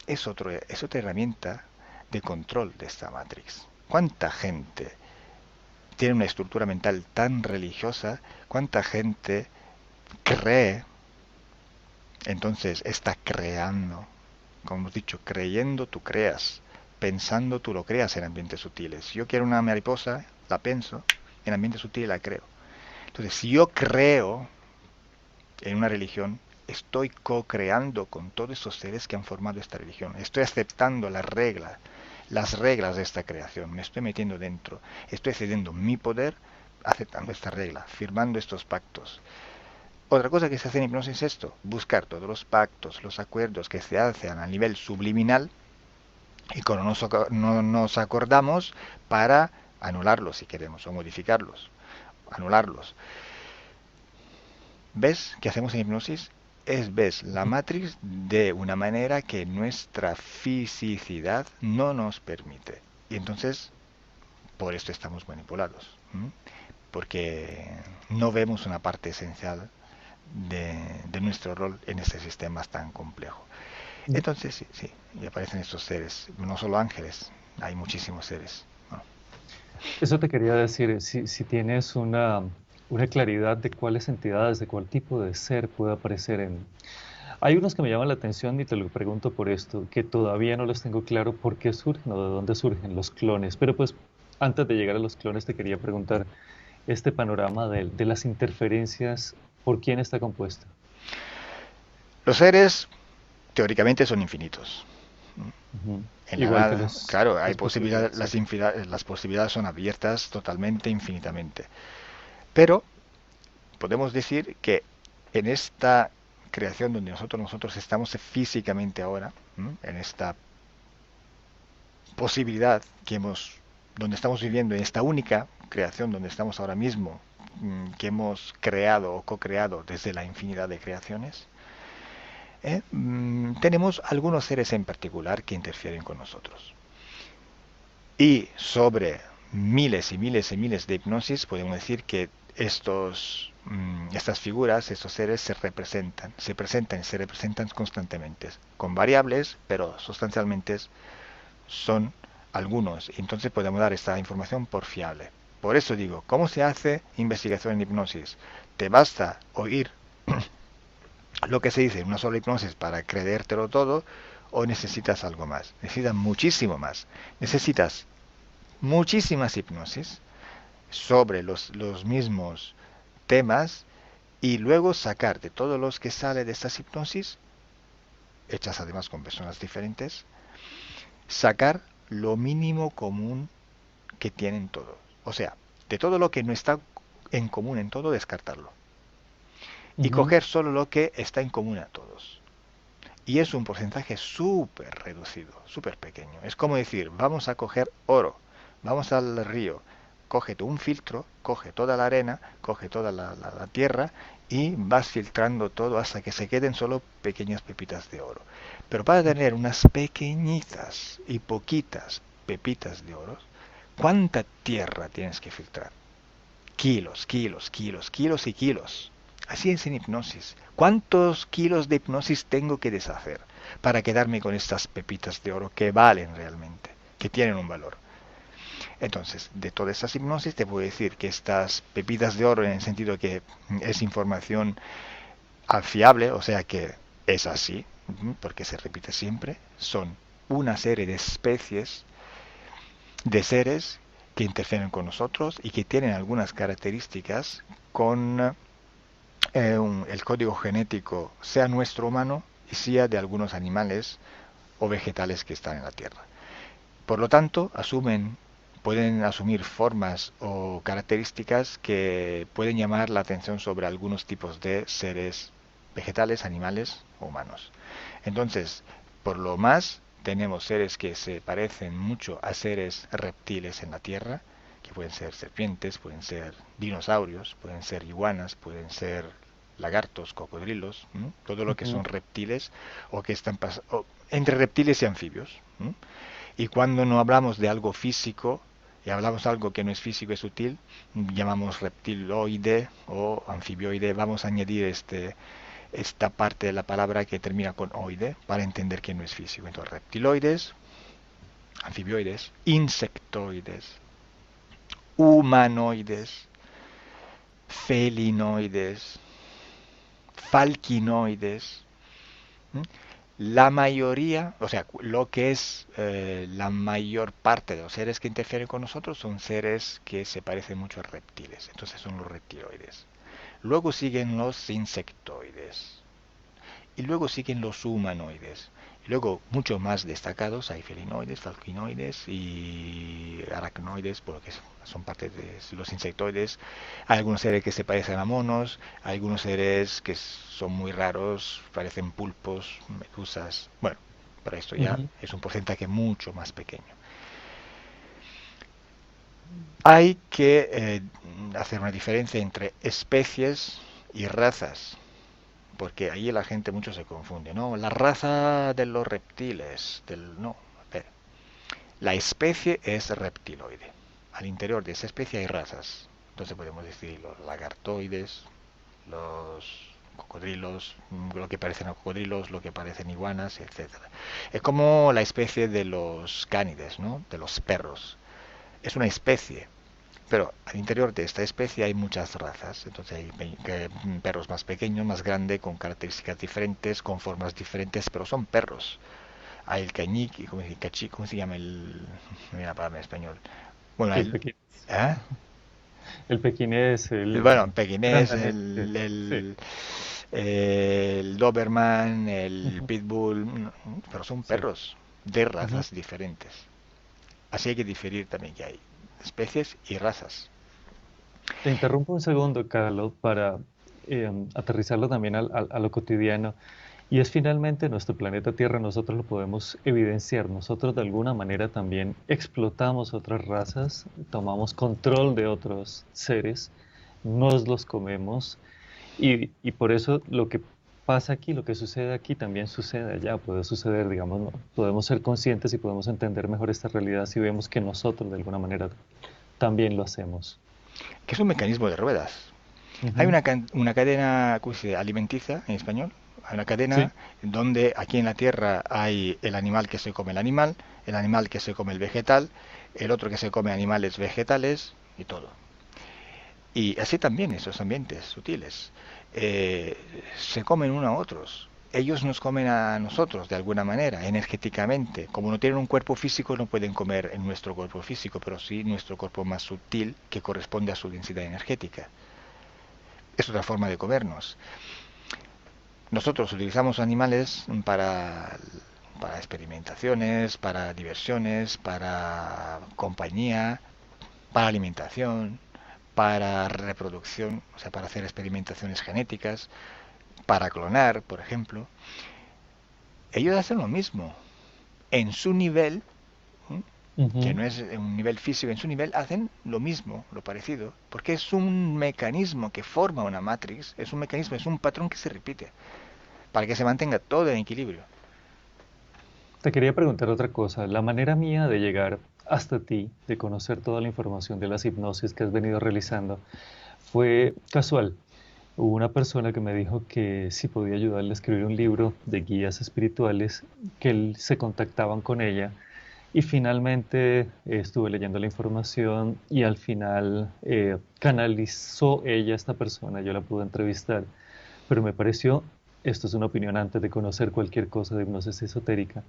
es otra herramienta de control de esta Matrix. ¿Cuánta gente tiene una estructura mental tan religiosa? ¿Cuánta gente cree? Entonces está creando. Como hemos dicho, creyendo tú creas. Pensando tú lo creas en ambientes sutiles. Si yo quiero una mariposa, la pienso. En ambientes sutiles la creo. Entonces, si yo creo en una religión, estoy co-creando con todos esos seres que han formado esta religión. Estoy aceptando las reglas de esta creación. Me estoy metiendo dentro. Estoy cediendo mi poder aceptando esta regla, firmando estos pactos. Otra cosa que se hace en hipnosis es esto, buscar todos los pactos, los acuerdos que se hacen a nivel subliminal y cuando no nos acordamos para anularlos si queremos o modificarlos, anularlos. ¿Ves qué hacemos en hipnosis? Ves la matrix de una manera que nuestra fisicidad no nos permite. Y entonces, por esto estamos manipulados. ¿M? Porque no vemos una parte esencial de nuestro rol en este sistema tan complejo. Entonces, sí, sí, y aparecen estos seres, no solo ángeles, hay muchísimos seres. ¿No? Eso te quería decir, si tienes una claridad de cuáles entidades, de cuál tipo de ser puede aparecer en... Hay unos que me llaman la atención y te lo pregunto por esto, que todavía no los tengo claro por qué surgen o de dónde surgen los clones. Pero pues antes de llegar a los clones te quería preguntar este panorama de las interferencias, ¿por quién está compuesto? Los seres teóricamente son infinitos. Ujú. En la Igual que nada, claro, hay las posibilidades, posibilidades, sí. las posibilidades son abiertas totalmente, infinitamente. Pero podemos decir que en esta creación donde nosotros estamos físicamente ahora, en esta posibilidad que donde estamos viviendo, en esta única creación donde estamos ahora mismo, que hemos creado o co-creado desde la infinidad de creaciones, tenemos algunos seres en particular que interfieren con nosotros. Y sobre miles y miles y miles de hipnosis podemos decir que estas figuras, estos seres se presentan y se representan constantemente, con variables, pero sustancialmente son algunos. Entonces podemos dar esta información por fiable. Por eso digo, ¿cómo se hace investigación en hipnosis? ¿Te basta oír lo que se dice en una sola hipnosis para creértelo todo o necesitas algo más? Necesitas muchísimo más. Necesitas muchísimas hipnosis sobre los mismos temas y luego sacar de todos los que sale de estas hipnosis, hechas además con personas diferentes, sacar lo mínimo común que tienen todos. O sea, de todo lo que no está en común en todo, descartarlo. Y Ujú, coger solo lo que está en común a todos. Y es un porcentaje súper reducido, súper pequeño. Es como decir, vamos a coger oro, vamos al río, coge un filtro, coge toda la arena, coge toda la tierra y vas filtrando todo hasta que se queden solo pequeñas pepitas de oro. Pero para tener unas pequeñitas y poquitas pepitas de oro, ¿cuánta tierra tienes que filtrar? Kilos, kilos, kilos, kilos y kilos. Así es en hipnosis. ¿Cuántos kilos de hipnosis tengo que deshacer para quedarme con estas pepitas de oro que valen realmente, que tienen un valor? Entonces, de todas estas hipnosis te puedo decir que estas pepitas de oro en el sentido que es información fiable, o sea que es así, porque se repite siempre, son una serie de especies de seres que interfieren con nosotros y que tienen algunas características con el código genético, sea nuestro humano y sea de algunos animales o vegetales que están en la Tierra. Por lo tanto, pueden asumir formas o características que pueden llamar la atención sobre algunos tipos de seres vegetales, animales o humanos. Entonces, por lo más, tenemos seres que se parecen mucho a seres reptiles en la Tierra, que pueden ser serpientes, pueden ser dinosaurios, pueden ser iguanas, pueden ser lagartos, cocodrilos, todo lo que ujú. son reptiles o que están entre reptiles y anfibios. Y cuando no hablamos de algo físico y hablamos de algo que no es físico, es sutil, llamamos reptiloide o anfibioide. Vamos a añadir esta parte de la palabra que termina con oide para entender que no es físico. Entonces, reptiloides, anfibioides, insectoides, humanoides, felinoides, falquinoides. ¿Mm? La mayoría, o sea, lo que es la mayor parte de los seres que interfieren con nosotros son seres que se parecen mucho a reptiles. Entonces son los reptiloides. Luego siguen los insectoides. y luego siguen los humanoides. Y luego, mucho más destacados, hay felinoides, falquinoides y aracnoides, porque son parte de los insectoides. Hay algunos seres que se parecen a monos, hay algunos seres que son muy raros, parecen pulpos, medusas. Bueno, para esto ya Ujú. es un porcentaje mucho más pequeño. Hay que hacer una diferencia entre especies y razas, porque ahí la gente mucho se confunde, ¿no? La raza de los reptiles, no, a ver, la especie es reptiloide. Al interior de esa especie hay razas. Entonces podemos decir los lagartoides, los cocodrilos, lo que parecen a cocodrilos, lo que parecen iguanas, etcétera. Es como la especie de los cánides, ¿no? De los perros. Es una especie, pero al interior de esta especie hay muchas razas. Entonces hay perros más pequeños, más grandes, con características diferentes, con formas diferentes, pero son perros. Hay el cañique, ¿cómo se llama el? No me viene la palabra en español. Bueno, El pequinés. ¿eh? El pequinés, Bueno, el pequinés, grandanés, sí. el Doberman, el Ujú, Pitbull, pero son sí. perros de Ujú. razas diferentes. Así hay que diferir también que hay especies y razas. Te interrumpo un segundo, Carlos, para aterrizarlo también a lo cotidiano. Y es finalmente nuestro planeta Tierra, nosotros lo podemos evidenciar. Nosotros de alguna manera también explotamos otras razas, tomamos control de otros seres, nos los comemos. Y por eso lo que pasa aquí, lo que sucede aquí, también sucede allá, puede suceder, digamos, ¿no? Podemos ser conscientes y podemos entender mejor esta realidad si vemos que nosotros de alguna manera también lo hacemos. Que es un mecanismo de ruedas. Hay Ujú. una cadena, ¿cómo se dice? Alimenticia en español. Hay una Sí. cadena donde aquí en la Tierra hay el animal que se come el animal que se come el vegetal, el otro que se come animales vegetales y todo. Y así también esos ambientes sutiles eh, se comen uno a otros. Ellos nos comen a nosotros de alguna manera, energéticamente. Como no tienen un cuerpo físico, no pueden comer en nuestro cuerpo físico, pero sí nuestro cuerpo más sutil que corresponde a su densidad energética. Es otra forma de comernos. Nosotros utilizamos animales para experimentaciones, para diversiones, para compañía, para alimentación, para reproducción, o sea, para hacer experimentaciones genéticas, para clonar, por ejemplo. Ellos hacen lo mismo. En su nivel, ¿eh? Que Ujú. no es un nivel físico, en su nivel hacen lo mismo, lo parecido, porque es un mecanismo que forma una matrix, es un mecanismo, es un patrón que se repite, para que se mantenga todo en equilibrio. Te quería preguntar otra cosa. La manera mía de llegar hasta ti, de conocer toda la información de las hipnosis que has venido realizando, fue casual. Hubo una persona que me dijo que si podía ayudarle a escribir un libro de guías espirituales, que se contactaban con ella y finalmente estuve leyendo la información y al final canalizó ella a esta persona, yo la pude entrevistar, pero me pareció, esto es una opinión antes de conocer cualquier cosa de hipnosis esotérica,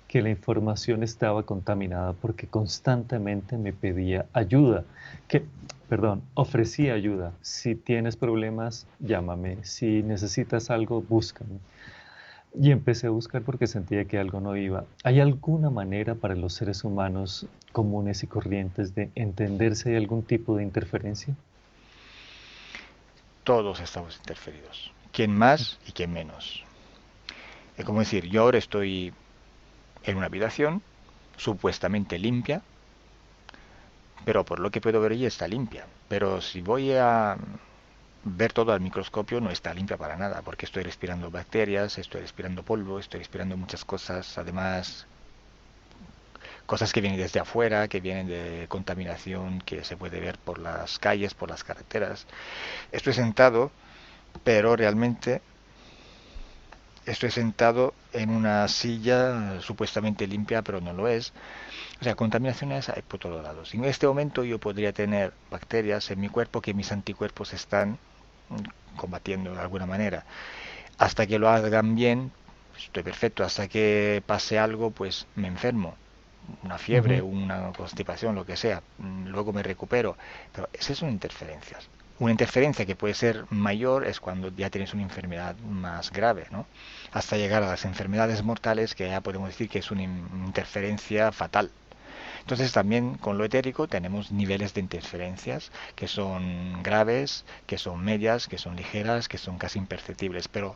que la información estaba contaminada porque constantemente me pedía ayuda, que, perdón, ofrecía ayuda. Si tienes problemas, llámame. Si necesitas algo, búscame. Y empecé a buscar porque sentía que algo no iba. ¿Hay alguna manera para los seres humanos comunes y corrientes de entender si hay algún tipo de interferencia? Todos estamos interferidos, quién más y quién menos. Es como decir, yo ahora estoy en una habitación supuestamente limpia, pero por lo que puedo ver ella está limpia. Pero si voy a ver todo al microscopio no está limpia para nada, porque estoy respirando bacterias, estoy respirando polvo, estoy respirando muchas cosas, además cosas que vienen desde afuera, que vienen de contaminación que se puede ver por las calles, por las carreteras. Estoy sentado, pero realmente estoy sentado en una silla supuestamente limpia, pero no lo es. O sea, contaminaciones hay por todos lados. En este momento yo podría tener bacterias en mi cuerpo que mis anticuerpos están combatiendo de alguna manera. Hasta que lo hagan bien, estoy perfecto. Hasta que pase algo, pues me enfermo. Una fiebre, Ujú. una constipación, lo que sea. Luego me recupero. Pero esas son interferencias. Una interferencia que puede ser mayor es cuando ya tienes una enfermedad más grave, ¿no? Hasta llegar a las enfermedades mortales, que ya podemos decir que es una interferencia fatal. Entonces también con lo etérico tenemos niveles de interferencias que son graves, que son medias, que son ligeras, que son casi imperceptibles, pero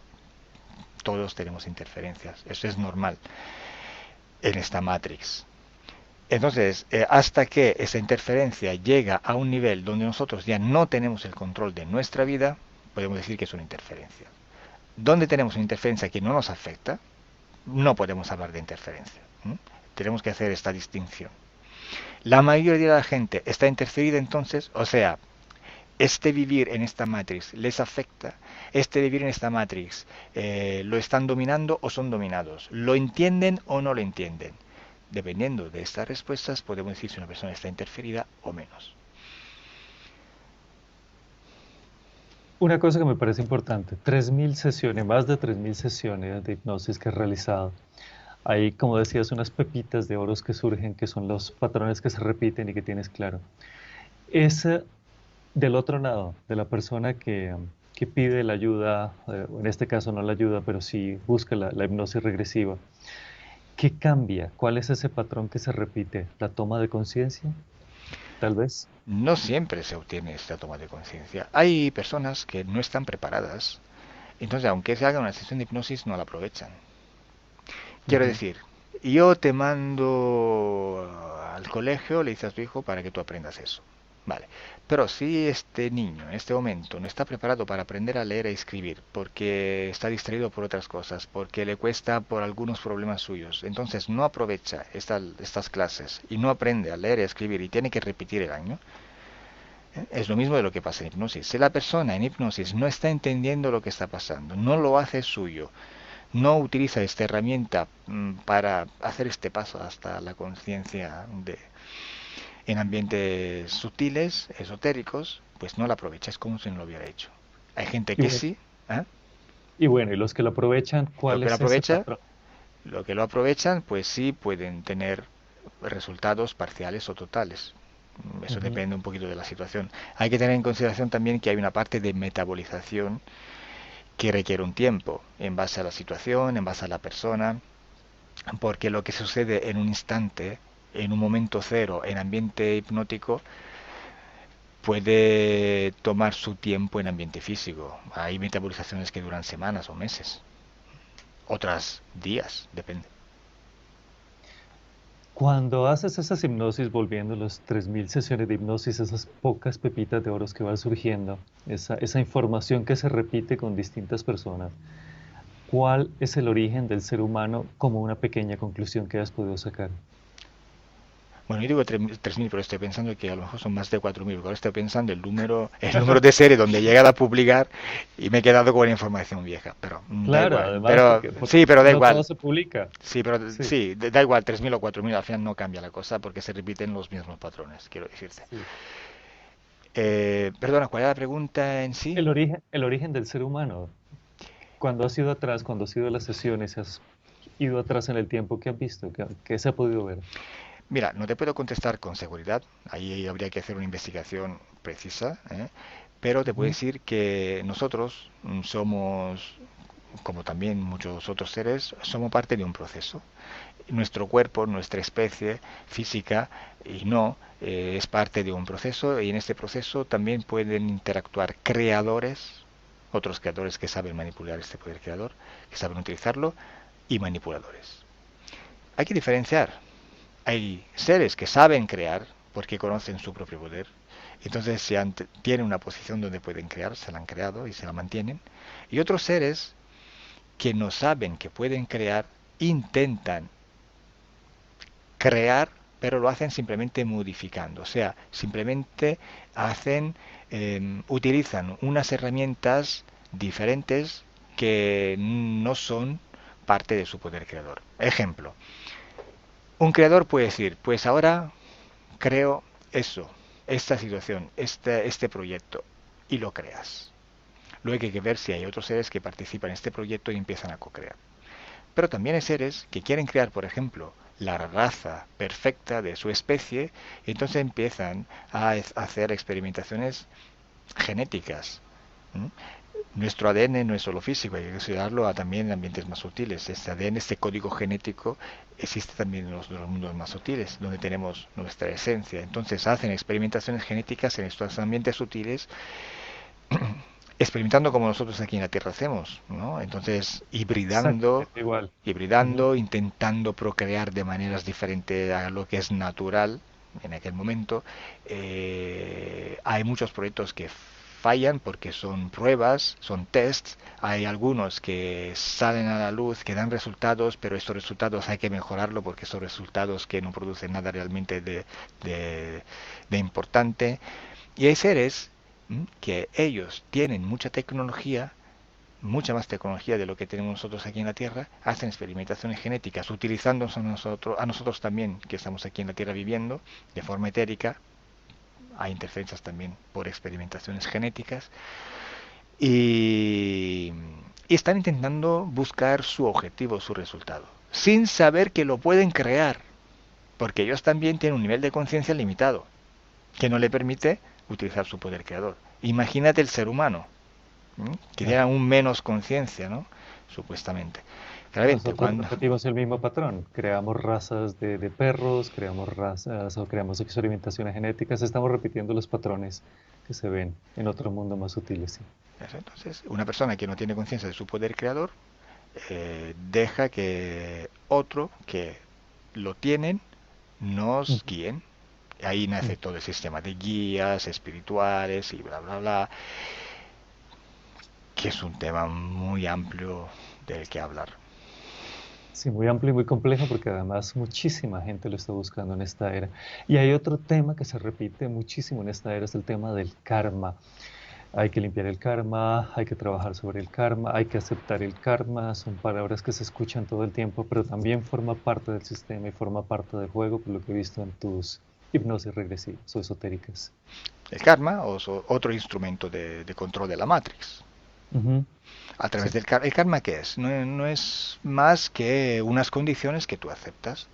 todos tenemos interferencias. Eso es normal en esta matrix. Entonces, hasta que esa interferencia llega a un nivel donde nosotros ya no tenemos el control de nuestra vida, podemos decir que es una interferencia. Donde tenemos una interferencia que no nos afecta, no podemos hablar de interferencia. ¿Mm? Tenemos que hacer esta distinción. La mayoría de la gente está interferida entonces, o sea, este vivir en esta matrix les afecta, este vivir en esta matrix lo están dominando o son dominados, lo entienden o no lo entienden. Dependiendo de estas respuestas podemos decir si una persona está interferida o menos. Una cosa que me parece importante, 3.000 sesiones, más de 3.000 sesiones de hipnosis que he realizado. Hay, como decías, unas pepitas de oros que surgen, que son los patrones que se repiten y que tienes claro. Es del otro lado, de la persona que pide la ayuda, en este caso no la ayuda, pero sí busca la hipnosis regresiva. ¿Qué cambia? ¿Cuál es ese patrón que se repite? ¿La toma de conciencia? Tal vez. No siempre se obtiene esta toma de conciencia. Hay personas que no están preparadas, entonces aunque se haga una sesión de hipnosis no la aprovechan. Quiero Ujú. decir, yo te mando al colegio, le dices a tu hijo para que tú aprendas eso. Vale. Pero si este niño en este momento no está preparado para aprender a leer y escribir, porque está distraído por otras cosas, porque le cuesta por algunos problemas suyos, entonces no aprovecha estas clases y no aprende a leer y escribir y tiene que repetir el año, es lo mismo de lo que pasa en hipnosis. Si la persona en hipnosis no está entendiendo lo que está pasando, no lo hace suyo, no utiliza esta herramienta para hacer este paso hasta la conciencia en ambientes sutiles, esotéricos, pues no la aprovecha, es como si no lo hubiera hecho. Hay gente Y que bueno, sí, ¿eh? y bueno, y los que lo aprovechan, Lo ¿cuál que lo es ese aprovecha, patrón? lo que lo aprovechan, pues sí pueden tener resultados parciales o totales. Eso Ujú. depende un poquito de la situación. Hay que tener en consideración también que hay una parte de metabolización que requiere un tiempo, en base a la situación, en base a la persona, porque lo que sucede en un instante, en un momento cero, en ambiente hipnótico, puede tomar su tiempo en ambiente físico. Hay metabolizaciones que duran semanas o meses, otras días, depende. Cuando haces esas hipnosis, volviendo a las 3.000 sesiones de hipnosis, esas pocas pepitas de oros que van surgiendo, esa información que se repite con distintas personas, ¿cuál es el origen del ser humano como una pequeña conclusión que has podido sacar? Bueno, yo digo 3.000, pero estoy pensando que a lo mejor son más de 4.000. Ahora estoy pensando el número de serie donde he llegado a publicar y me he quedado con la información vieja. Pero da Claro, igual. además, Pero porque sí, pero da no todo igual. se publica. Sí, pero Sí, sí, da igual, 3.000 o 4.000, al final no cambia la cosa porque se repiten los mismos patrones, quiero decirte. sí. Perdona, ¿cuál era la pregunta en sí? El origen del ser humano. Cuando has ido atrás, cuando has ido a las sesiones, has ido atrás en el tiempo, ¿qué has visto? ¿Qué se ha podido ver? Mira, no te puedo contestar con seguridad, ahí habría que hacer una investigación precisa, ¿eh? Pero te puedo Ujú. decir que nosotros somos, como también muchos otros seres, somos parte de un proceso. Nuestro cuerpo, nuestra especie física y no, es parte de un proceso y en este proceso también pueden interactuar creadores, otros creadores que saben manipular este poder creador, que saben utilizarlo, y manipuladores. Hay que diferenciar. Hay seres que saben crear porque conocen su propio poder. Entonces tienen una posición donde pueden crear, se la han creado y se la mantienen. Y otros seres que no saben que pueden crear, intentan crear, pero lo hacen simplemente modificando. O sea, simplemente utilizan unas herramientas diferentes que no son parte de su poder creador. Ejemplo, un creador puede decir, pues ahora creo eso, esta situación, este proyecto, y lo creas. Luego hay que ver si hay otros seres que participan en este proyecto y empiezan a co-crear. Pero también hay seres que quieren crear, por ejemplo, la raza perfecta de su especie y entonces empiezan a hacer experimentaciones genéticas. ¿Mm? Nuestro ADN no es solo físico, hay que estudiarlo también en ambientes más sutiles. Este ADN, este código genético, existe también en los mundos más sutiles, donde tenemos nuestra esencia. Entonces hacen experimentaciones genéticas en estos ambientes sutiles, experimentando como nosotros aquí en la Tierra hacemos, ¿no? Entonces, Exactamente igual. Ujú. intentando procrear de maneras diferentes a lo que es natural en aquel momento. Hay muchos proyectos que fallan porque son pruebas, son tests. Hay algunos que salen a la luz, que dan resultados, pero estos resultados hay que mejorarlo porque son resultados que no producen nada realmente de, de importante. Y hay seres que ellos tienen mucha tecnología, mucha más tecnología de lo que tenemos nosotros aquí en la Tierra, hacen experimentaciones genéticas, utilizándonos a nosotros también, que estamos aquí en la Tierra viviendo, de forma etérica. Hay interferencias también por experimentaciones genéticas. Y, y están intentando buscar su objetivo, su resultado, sin saber que lo pueden crear, porque ellos también tienen un nivel de conciencia limitado, que no le permite utilizar su poder creador. Imagínate el ser humano, que tiene Claro. aún menos conciencia, ¿no? Supuestamente. Claramente, Nosotros cuando... repetimos el mismo patrón. Creamos razas de perros, creamos razas o creamos experimentaciones genéticas. Estamos repitiendo los patrones que se ven en otro mundo más sutiles, sí. Entonces, una persona que no tiene conciencia de su poder creador deja que otro que lo tienen nos Ujú. guíen. Ahí nace todo el sistema de guías espirituales y bla, bla, bla, que es un tema muy amplio del que hablar. Sí, muy amplio y muy complejo porque además muchísima gente lo está buscando en esta era. Y hay otro tema que se repite muchísimo en esta era, es el tema del karma. Hay que limpiar el karma, hay que trabajar sobre el karma, hay que aceptar el karma. Son palabras que se escuchan todo el tiempo, pero también forma parte del sistema y forma parte del juego, por lo que he visto en tus hipnosis regresivas o esotéricas. El karma o otro instrumento de control de la Matrix. Ujú. A través Sí, del karma. ¿El karma qué es? No, no es más que unas condiciones que tú aceptas.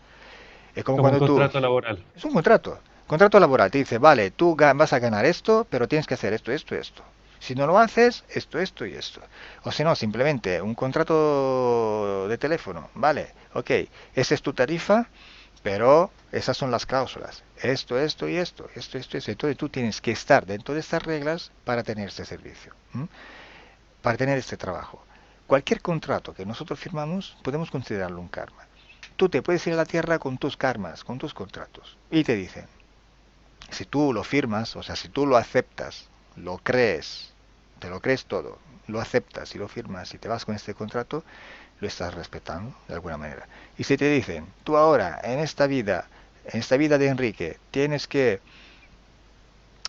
Es como como un cuando tú... contrato laboral. Es un contrato. Contrato laboral. Te dice, vale, tú vas a ganar esto, pero tienes que hacer esto, esto, esto. Si no lo haces, esto y esto. O si no, simplemente un contrato de teléfono. Vale, ok, esa es tu tarifa, pero esas son las cláusulas. Esto y esto. Esto. Entonces tú tienes que estar dentro de estas reglas para tener este servicio. Para tener este trabajo. Cualquier contrato que nosotros firmamos podemos considerarlo un karma. Tú te puedes ir a la tierra con tus karmas, con tus contratos. Y te dicen, si tú lo firmas, o sea, si tú lo aceptas, lo crees, te lo crees todo, lo aceptas y lo firmas y te vas con este contrato, lo estás respetando de alguna manera. Y si te dicen, tú ahora, en esta vida de Enrique, tienes que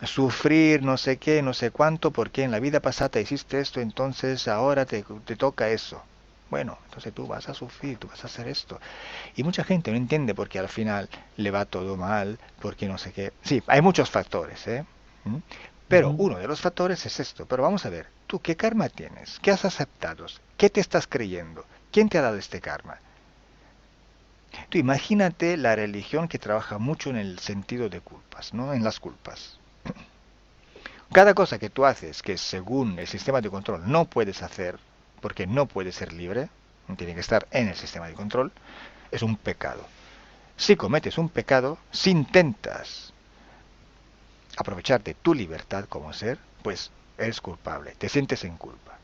sufrir no sé qué, no sé cuánto, porque en la vida pasada hiciste esto, entonces ahora te toca eso. Bueno, entonces tú vas a sufrir, tú vas a hacer esto. Y mucha gente no entiende porque al final le va todo mal, porque no sé qué. Sí, hay muchos factores, ¿eh? ¿Mm? Pero Ujú. uno de los factores es esto. Pero vamos a ver, ¿tú qué karma tienes? ¿Qué has aceptado? ¿Qué te estás creyendo? ¿Quién te ha dado este karma? Tú imagínate la religión que trabaja mucho en el sentido de culpas, ¿no? En las culpas. Cada cosa que tú haces que según el sistema de control no puedes hacer, porque no puedes ser libre, tiene que estar en el sistema de control, es un pecado. Si cometes un pecado, si intentas aprovechar de tu libertad como ser, pues eres culpable, te sientes en culpa.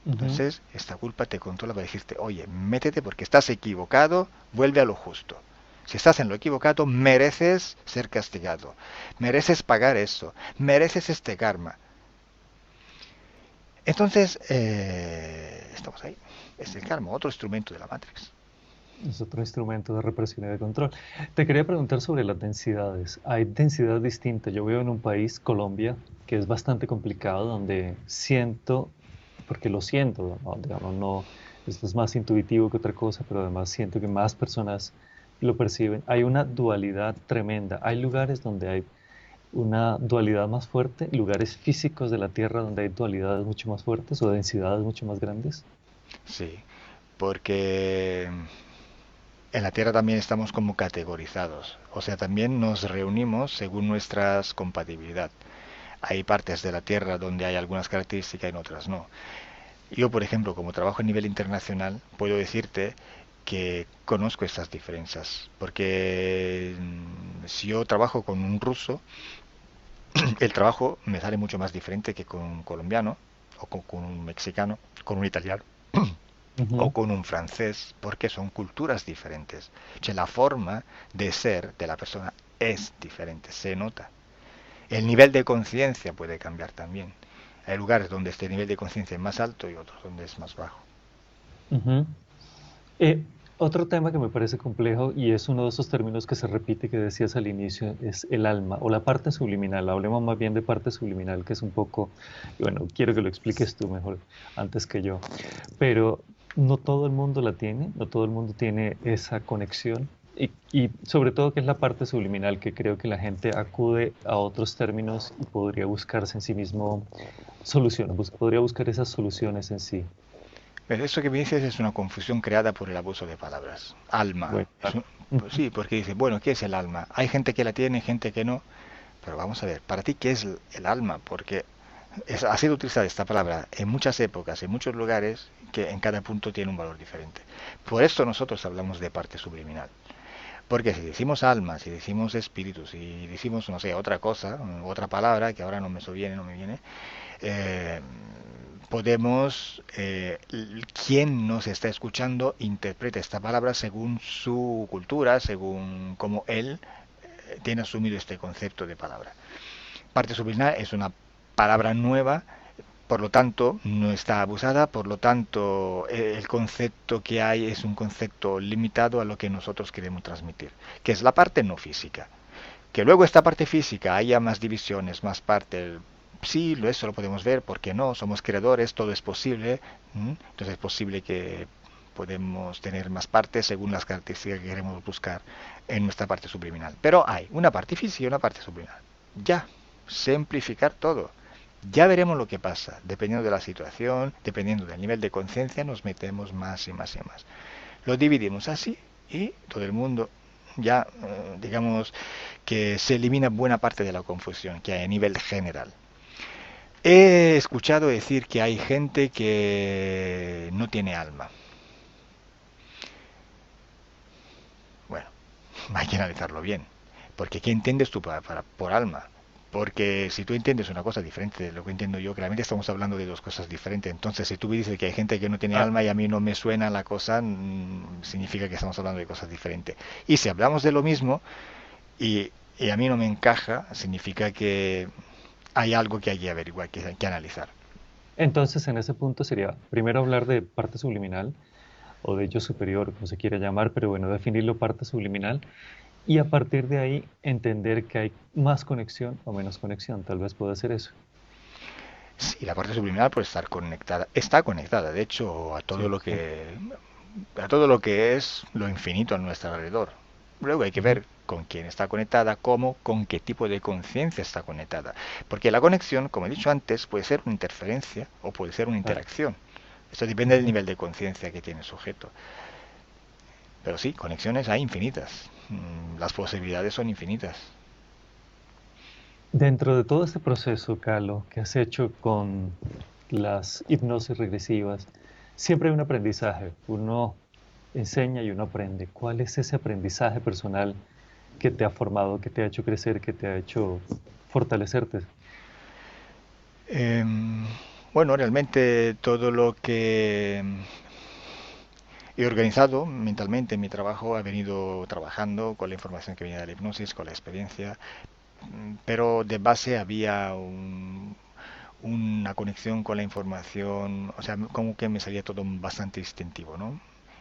Ujú. Entonces, esta culpa te controla para decirte, oye, métete porque estás equivocado, vuelve a lo justo. Si estás en lo equivocado, mereces ser castigado, mereces pagar eso, mereces este karma. Entonces, estamos ahí. Es el karma, otro instrumento de la Matrix. Es otro instrumento de represión y de control. Te quería preguntar sobre las densidades. Hay densidad distinta. Yo vivo en un país, Colombia, que es bastante complicado, donde siento, porque lo siento, ¿no? Digamos, no, esto es más intuitivo que otra cosa, pero además siento que más personas lo perciben. Hay una dualidad tremenda. Hay lugares donde hay una dualidad más fuerte, lugares físicos de la Tierra donde hay dualidades mucho más fuertes o densidades mucho más grandes. Sí, porque en la Tierra también estamos como categorizados. O sea, también nos reunimos según nuestra compatibilidad. Hay partes de la Tierra donde hay algunas características y en otras no. Yo, por ejemplo, como trabajo a nivel internacional, puedo decirte que conozco estas diferencias, porque si yo trabajo con un ruso, el trabajo me sale mucho más diferente que con un colombiano, o con un mexicano, con un italiano, o Ujú. con un francés, porque son culturas diferentes. La forma de ser de la persona es diferente, se nota. El nivel de conciencia puede cambiar también. Hay lugares donde este nivel de conciencia es más alto y otros donde es más bajo. Ujú. Eh, Otro tema que me parece complejo y es uno de esos términos que se repite que decías al inicio es el alma o la parte subliminal. Hablemos más bien de parte subliminal, que es un poco, y bueno, quiero que lo expliques tú mejor antes que yo, pero no todo el mundo la tiene, no todo el mundo tiene esa conexión y sobre todo que es la parte subliminal, que creo que la gente acude a otros términos y podría buscarse en sí mismo soluciones, podría buscar esas soluciones en sí. Pero eso que me dices es una confusión creada por el abuso de palabras. Alma. Bueno, claro. Pues sí, porque dice, bueno, ¿qué es el alma? Hay gente que la tiene, gente que no. Pero vamos a ver, para ti, ¿qué es el alma? Porque ha sido utilizada esta palabra en muchas épocas, en muchos lugares, que en cada punto tiene un valor diferente. Por esto nosotros hablamos de parte subliminal. Porque si decimos alma, si decimos espíritu, si decimos, no sé, otra cosa, otra palabra que ahora no me viene, no me viene, eh, podemos, quien nos está escuchando interpreta esta palabra según su cultura, según cómo él tiene asumido este concepto de palabra. Parte subliminal es una palabra nueva, por lo tanto no está abusada, por lo tanto el concepto que hay es un concepto limitado a lo que nosotros queremos transmitir, que es la parte no física. Que luego esta parte física haya más divisiones, más parte, sí, eso lo podemos ver, porque no, somos creadores, todo es posible, entonces es posible que podemos tener más partes según las características que queremos buscar en nuestra parte subliminal. Pero hay una parte física y una parte subliminal. Ya, simplificar todo. Ya veremos lo que pasa. Dependiendo de la situación, dependiendo del nivel de conciencia, nos metemos más y más y más. Lo dividimos así y todo el mundo ya, digamos, que se elimina buena parte de la confusión que hay a nivel general. He escuchado decir que hay gente que no tiene alma. Bueno, hay que analizarlo bien. Porque ¿qué entiendes tú por alma? Porque si tú entiendes una cosa diferente de lo que entiendo yo, claramente estamos hablando de dos cosas diferentes. Entonces, si tú me dices que hay gente que no tiene Ah, alma y a mí no me suena la cosa, significa que estamos hablando de cosas diferentes. Y si hablamos de lo mismo y a mí no me encaja, significa que hay algo que hay que averiguar, que hay que analizar. entonces, en ese punto sería primero hablar de parte subliminal o de yo superior, como se quiera llamar, pero bueno, definirlo parte subliminal y a partir de ahí entender que hay más conexión o menos conexión, tal vez pueda ser eso. Sí, la parte subliminal puede estar conectada, está conectada, de hecho, Sí. a todo lo que es lo infinito a nuestro alrededor. Luego hay que Ujú. ver con quién está conectada, cómo, con qué tipo de conciencia está conectada. Porque la conexión, como he dicho antes, puede ser una interferencia o puede ser una Claro. interacción. Esto depende del Ujú. nivel de conciencia que tiene el sujeto. Pero sí, conexiones hay infinitas. Las posibilidades son infinitas. Dentro de todo este proceso, Carlos, que has hecho con las hipnosis regresivas, siempre hay un aprendizaje. Uno enseña y uno aprende. ¿Cuál es ese aprendizaje personal que te ha formado, que te ha hecho crecer, que te ha hecho fortalecerte? Em, bueno, realmente todo lo que he organizado mentalmente en mi trabajo ha venido trabajando con la información que venía de la hipnosis, con la experiencia, pero de base había una conexión con la información, o sea, como que me salía todo bastante instintivo, ¿no?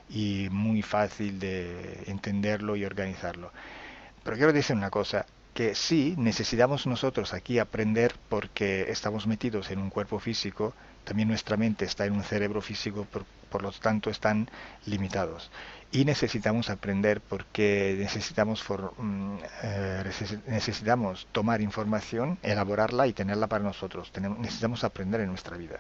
Y muy fácil de entenderlo y organizarlo. Pero quiero decir una cosa, que sí, necesitamos nosotros aquí aprender porque estamos metidos en un cuerpo físico, también nuestra mente está en un cerebro físico, por lo tanto están limitados. Y necesitamos aprender porque necesitamos tomar información, elaborarla y tenerla para nosotros. Necesitamos aprender en nuestra vida.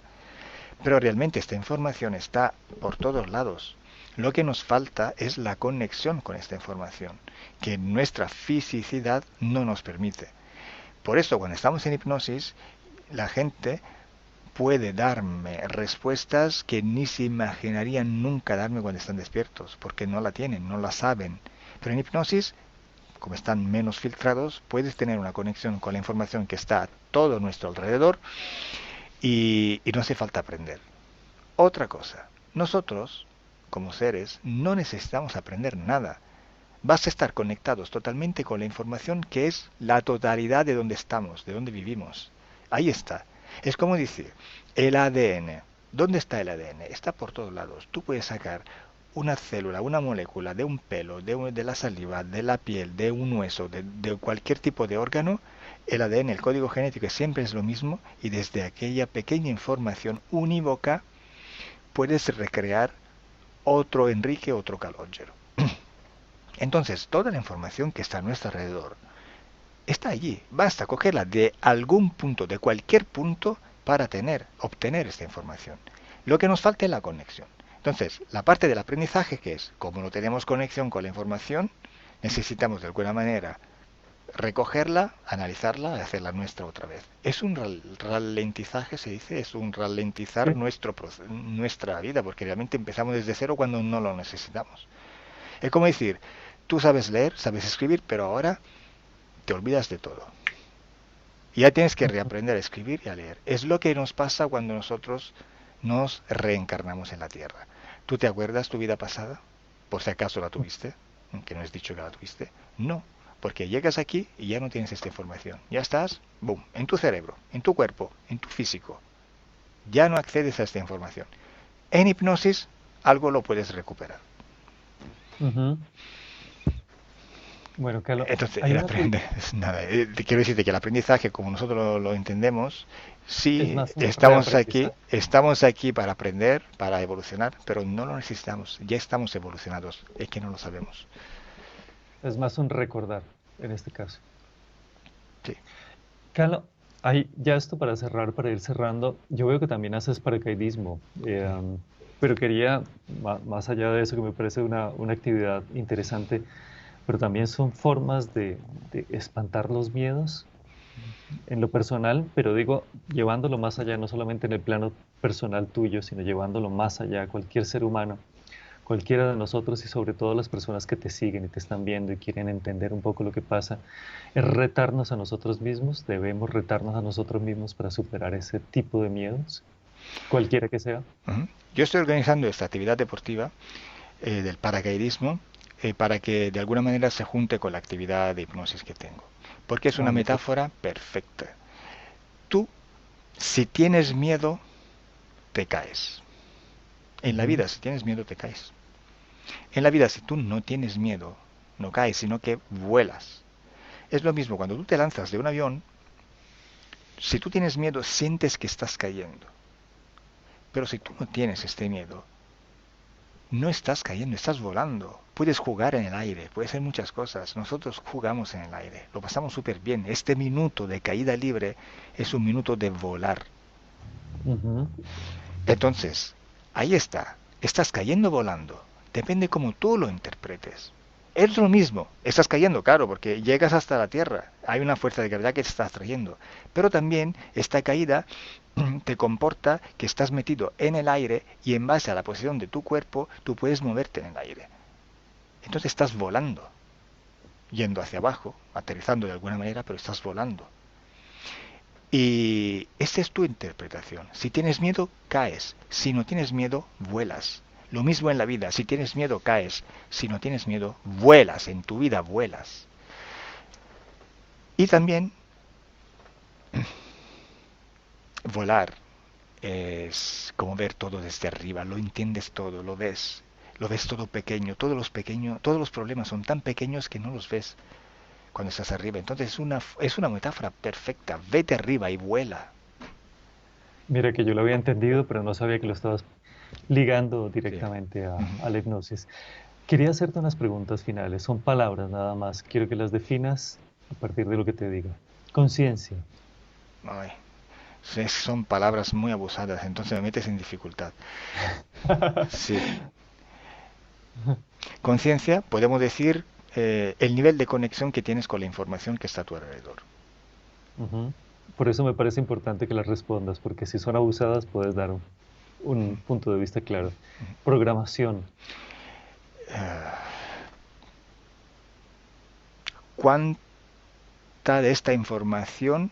Pero realmente esta información está por todos lados. Lo que nos falta es la conexión con esta información, que nuestra fisicidad no nos permite. Por eso, cuando estamos en hipnosis, la gente puede darme respuestas que ni se imaginarían nunca darme cuando están despiertos, porque no la tienen, no la saben. Pero en hipnosis, como están menos filtrados, puedes tener una conexión con la información que está a todo nuestro alrededor y no hace falta aprender. Otra cosa, nosotros, como seres, no necesitamos aprender nada. Vas a estar conectados totalmente con la información que es la totalidad de donde estamos, de donde vivimos. Ahí está. Es como decir, el ADN. ¿Dónde está el ADN? Está por todos lados. Tú puedes sacar una célula, una molécula de un pelo, de la saliva, de la piel, de un hueso, de cualquier tipo de órgano. El ADN, el código genético, siempre es lo mismo y desde aquella pequeña información unívoca puedes recrear otro Enrique, otro Calogero. Entonces, toda la información que está a nuestro alrededor está allí. Basta cogerla de algún punto, de cualquier punto, para obtener esta información. Lo que nos falta es la conexión. Entonces, la parte del aprendizaje, que es, como no tenemos conexión con la información, necesitamos de alguna manera recogerla, analizarla y hacerla nuestra otra vez. Es un ralentizaje, se dice, es un ralentizar Sí. nuestra vida, porque realmente empezamos desde cero cuando no lo necesitamos. Es como decir, tú sabes leer, sabes escribir, pero ahora te olvidas de todo. Y ya tienes que reaprender a escribir y a leer. Es lo que nos pasa cuando nosotros nos reencarnamos en la Tierra. ¿Tú te acuerdas tu vida pasada? Por si acaso la tuviste, que no es dicho que la tuviste. No, porque llegas aquí y ya no tienes esta información. Ya estás, boom, en tu cerebro, en tu cuerpo, en tu físico. Ya no accedes a esta información. En hipnosis algo lo puedes recuperar. Ujú. Bueno, Carlos, Entonces, hay el una aprender, nada, quiero decirte que el aprendizaje, como nosotros lo entendemos, es sí, más un reaprendizaje. estamos aquí para aprender, para evolucionar, pero no lo necesitamos, ya estamos evolucionados, es que no lo sabemos. Es más un recordar, en este caso. Sí. Carlos, hay ya esto para cerrar, para ir cerrando. Yo veo que también haces paracaidismo, pero quería, más allá de eso, que me parece una actividad interesante, pero también son formas de espantar los miedos en lo personal, pero digo, llevándolo más allá, no solamente en el plano personal tuyo, sino llevándolo más allá, cualquier ser humano, cualquiera de nosotros y sobre todo las personas que te siguen y te están viendo y quieren entender un poco lo que pasa, es retarnos a nosotros mismos, debemos retarnos a nosotros mismos para superar ese tipo de miedos, cualquiera que sea. Ujú. Yo estoy organizando esta actividad deportiva del paracaidismo para que de alguna manera se junte con la actividad de hipnosis que tengo, porque es Ah, una me parece. metáfora perfecta. Tú, si tienes miedo, te caes. En la Ujú. vida, si tienes miedo, te caes. En la vida, si tú no tienes miedo, no caes, sino que vuelas. Es lo mismo cuando tú te lanzas de un avión, si tú tienes miedo, sientes que estás cayendo. Pero si tú no tienes este miedo, no estás cayendo, estás volando. Puedes jugar en el aire, puedes hacer muchas cosas. Nosotros jugamos en el aire, lo pasamos súper bien. Este minuto de caída libre es un minuto de volar. Ujú. Entonces, ahí está, estás cayendo volando. Depende cómo tú lo interpretes. Es lo mismo, estás cayendo, claro, porque llegas hasta la Tierra. Hay una fuerza de gravedad que te está trayendo. Pero también esta caída te comporta que estás metido en el aire y en base a la posición de tu cuerpo, tú puedes moverte en el aire. Entonces estás volando, yendo hacia abajo, aterrizando de alguna manera, pero estás volando. Y esa es tu interpretación. Si tienes miedo, caes. Si no tienes miedo, vuelas. Lo mismo en la vida. Si tienes miedo, caes. Si no tienes miedo, vuelas. En tu vida vuelas. Y también volar es como ver todo desde arriba. Lo entiendes todo, lo ves. Lo ves todo pequeño. Todos los problemas son tan pequeños que no los ves cuando estás arriba. Entonces es una metáfora perfecta. Vete arriba y vuela. Mira que yo lo había entendido, pero no sabía que lo estabas ligando Sí. directamente Ujú. a la hipnosis. Quería hacerte unas preguntas finales. Son palabras nada más. Quiero que las definas a partir de lo que te diga. Conciencia. Ay, son palabras muy abusadas, entonces me metes en dificultad. Sí. Conciencia, podemos decir el nivel de conexión que tienes con la información que está a tu alrededor. Ujú. Por eso me parece importante que las respondas, porque si son abusadas puedes dar un punto de vista claro. Programación. ¿Cuánta de esta información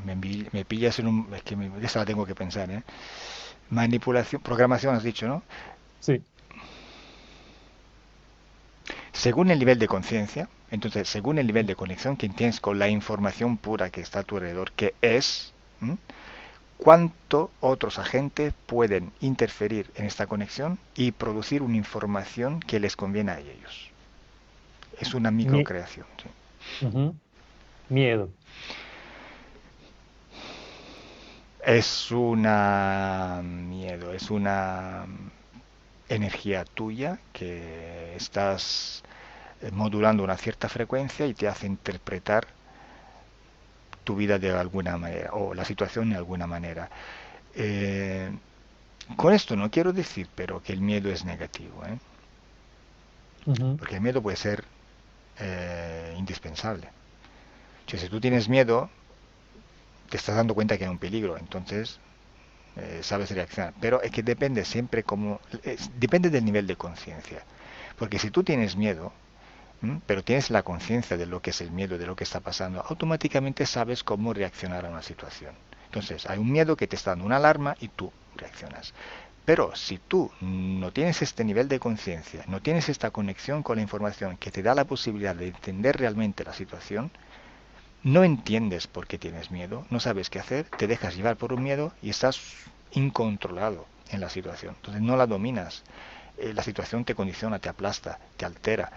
me pillas en un... Es que esta la tengo que pensar, ¿eh? Manipulación, programación has dicho, ¿no? Sí. Según el nivel de conciencia, entonces, según el nivel de conexión que tienes con la información pura que está a tu alrededor, que es, ¿m? ¿Cuánto otros agentes pueden interferir en esta conexión y producir una información que les conviene a ellos? Es una Mie- microcreación. ¿Sí? Ujú. Miedo. Es una miedo, es una energía tuya que estás modulando una cierta frecuencia y te hace interpretar tu vida de alguna manera o la situación de alguna manera. Eh, con esto no quiero decir, pero que el miedo es negativo, ¿eh? Ujú. Porque el miedo puede ser indispensable. O sea, si tú tienes miedo, te estás dando cuenta que hay un peligro, entonces sabes reaccionar. Pero es que depende siempre como... depende del nivel de conciencia. Porque si tú tienes miedo, pero tienes la conciencia de lo que es el miedo, de lo que está pasando, automáticamente sabes cómo reaccionar a una situación. Entonces, hay un miedo que te está dando una alarma y tú reaccionas. Pero si tú no tienes este nivel de conciencia, no tienes esta conexión con la información que te da la posibilidad de entender realmente la situación, no entiendes por qué tienes miedo, no sabes qué hacer, te dejas llevar por un miedo y estás incontrolado en la situación. Entonces no la dominas. La situación te condiciona, te aplasta, te altera.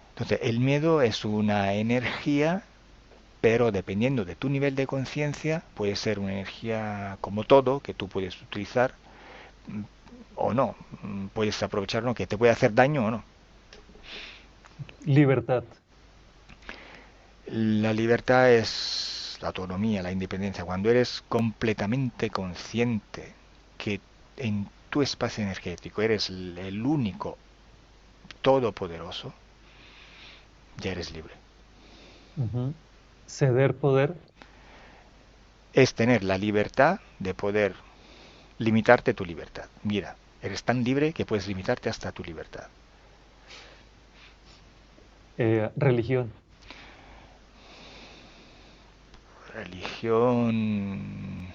Entonces el miedo es una energía, pero dependiendo de tu nivel de conciencia, puede ser una energía como todo que tú puedes utilizar o no. Puedes aprovecharlo que te puede hacer daño o no. Libertad. La libertad es la autonomía, la independencia. Cuando eres completamente consciente que en tu espacio energético eres el único todopoderoso, ya eres libre. Ujú. Ceder poder. Es tener la libertad de poder limitarte tu libertad. Mira, eres tan libre que puedes limitarte hasta tu libertad. Religión. Religión...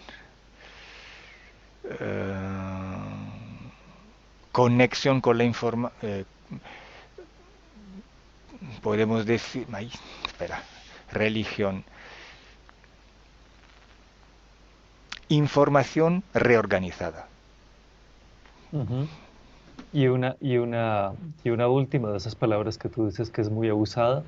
conexión con la información... podemos decir... Ay, espera. Religión. Información reorganizada. Ujú. Y una última de esas palabras que tú dices que es muy abusada,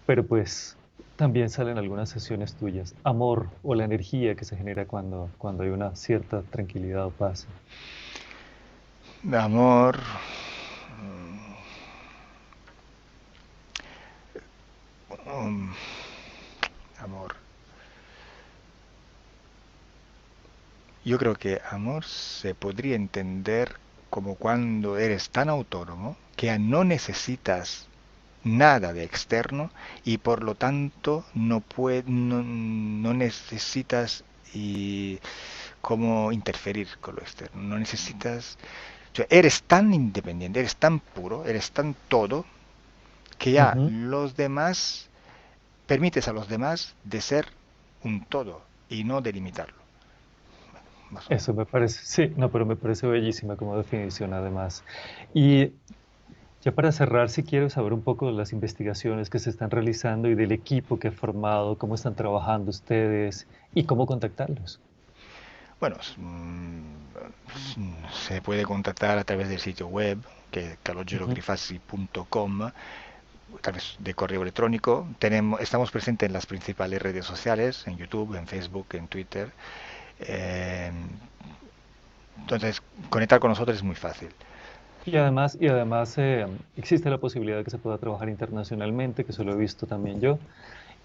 pero pues también salen algunas sesiones tuyas. Amor o la energía que se genera cuando hay una cierta tranquilidad o paz. Amor. um, amor. Yo creo que amor se podría entender como cuando eres tan autónomo que no necesitas nada de externo y por lo tanto no necesitas y cómo interferir con lo externo. No necesitas... O sea, eres tan independiente, eres tan puro, eres tan todo que ya Ujú. los demás, permites a los demás de ser un todo y no delimitarlo, más o menos. Eso me parece, sí, no, pero me parece bellísima como definición además. Y ya para cerrar, si quiero saber un poco de las investigaciones que se están realizando y del equipo que ha formado, cómo están trabajando ustedes y cómo contactarlos. Bueno, se puede contactar a través del sitio web, que es Ujú. calogerogrifasi.com, a través de correo electrónico. Estamos presentes en las principales redes sociales, en YouTube, en Facebook, en Twitter. Eh, entonces, conectar con nosotros es muy fácil. Y además existe la posibilidad de que se pueda trabajar internacionalmente, que eso lo he visto también yo,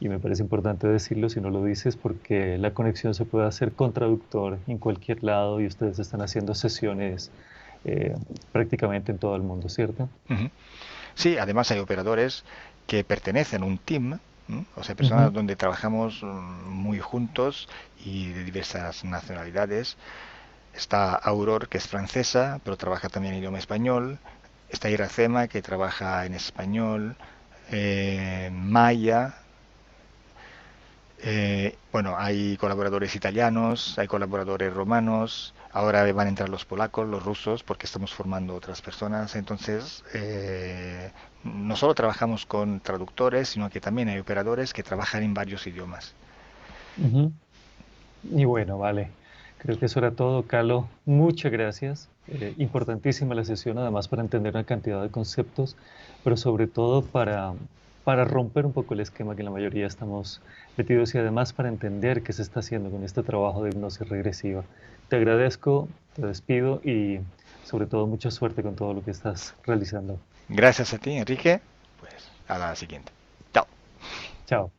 y me parece importante decirlo si no lo dices, porque la conexión se puede hacer con traductor en cualquier lado y ustedes están haciendo sesiones eh, prácticamente en todo el mundo, ¿cierto? Uh -huh. Sí, además hay operadores que pertenecen a un team, ¿m? O sea, personas Ujú, donde trabajamos muy juntos y de diversas nacionalidades. Está Aurore, que es francesa, pero trabaja también en idioma español. Está Iracema, que trabaja en español. Maya. Bueno, hay colaboradores italianos, hay colaboradores romanos. Ahora van a entrar los polacos, los rusos, porque estamos formando otras personas. Entonces, no solo trabajamos con traductores, sino que también hay operadores que trabajan en varios idiomas. ujú. Y bueno, vale. Creo que eso era todo, Carlos. Muchas gracias. Importantísima la sesión, además para entender una cantidad de conceptos, pero sobre todo para romper un poco el esquema que la mayoría estamos metidos y además para entender qué se está haciendo con este trabajo de hipnosis regresiva. Te agradezco, te despido y sobre todo mucha suerte con todo lo que estás realizando. Gracias a ti, Enrique. Pues a la siguiente. Chao. Chao.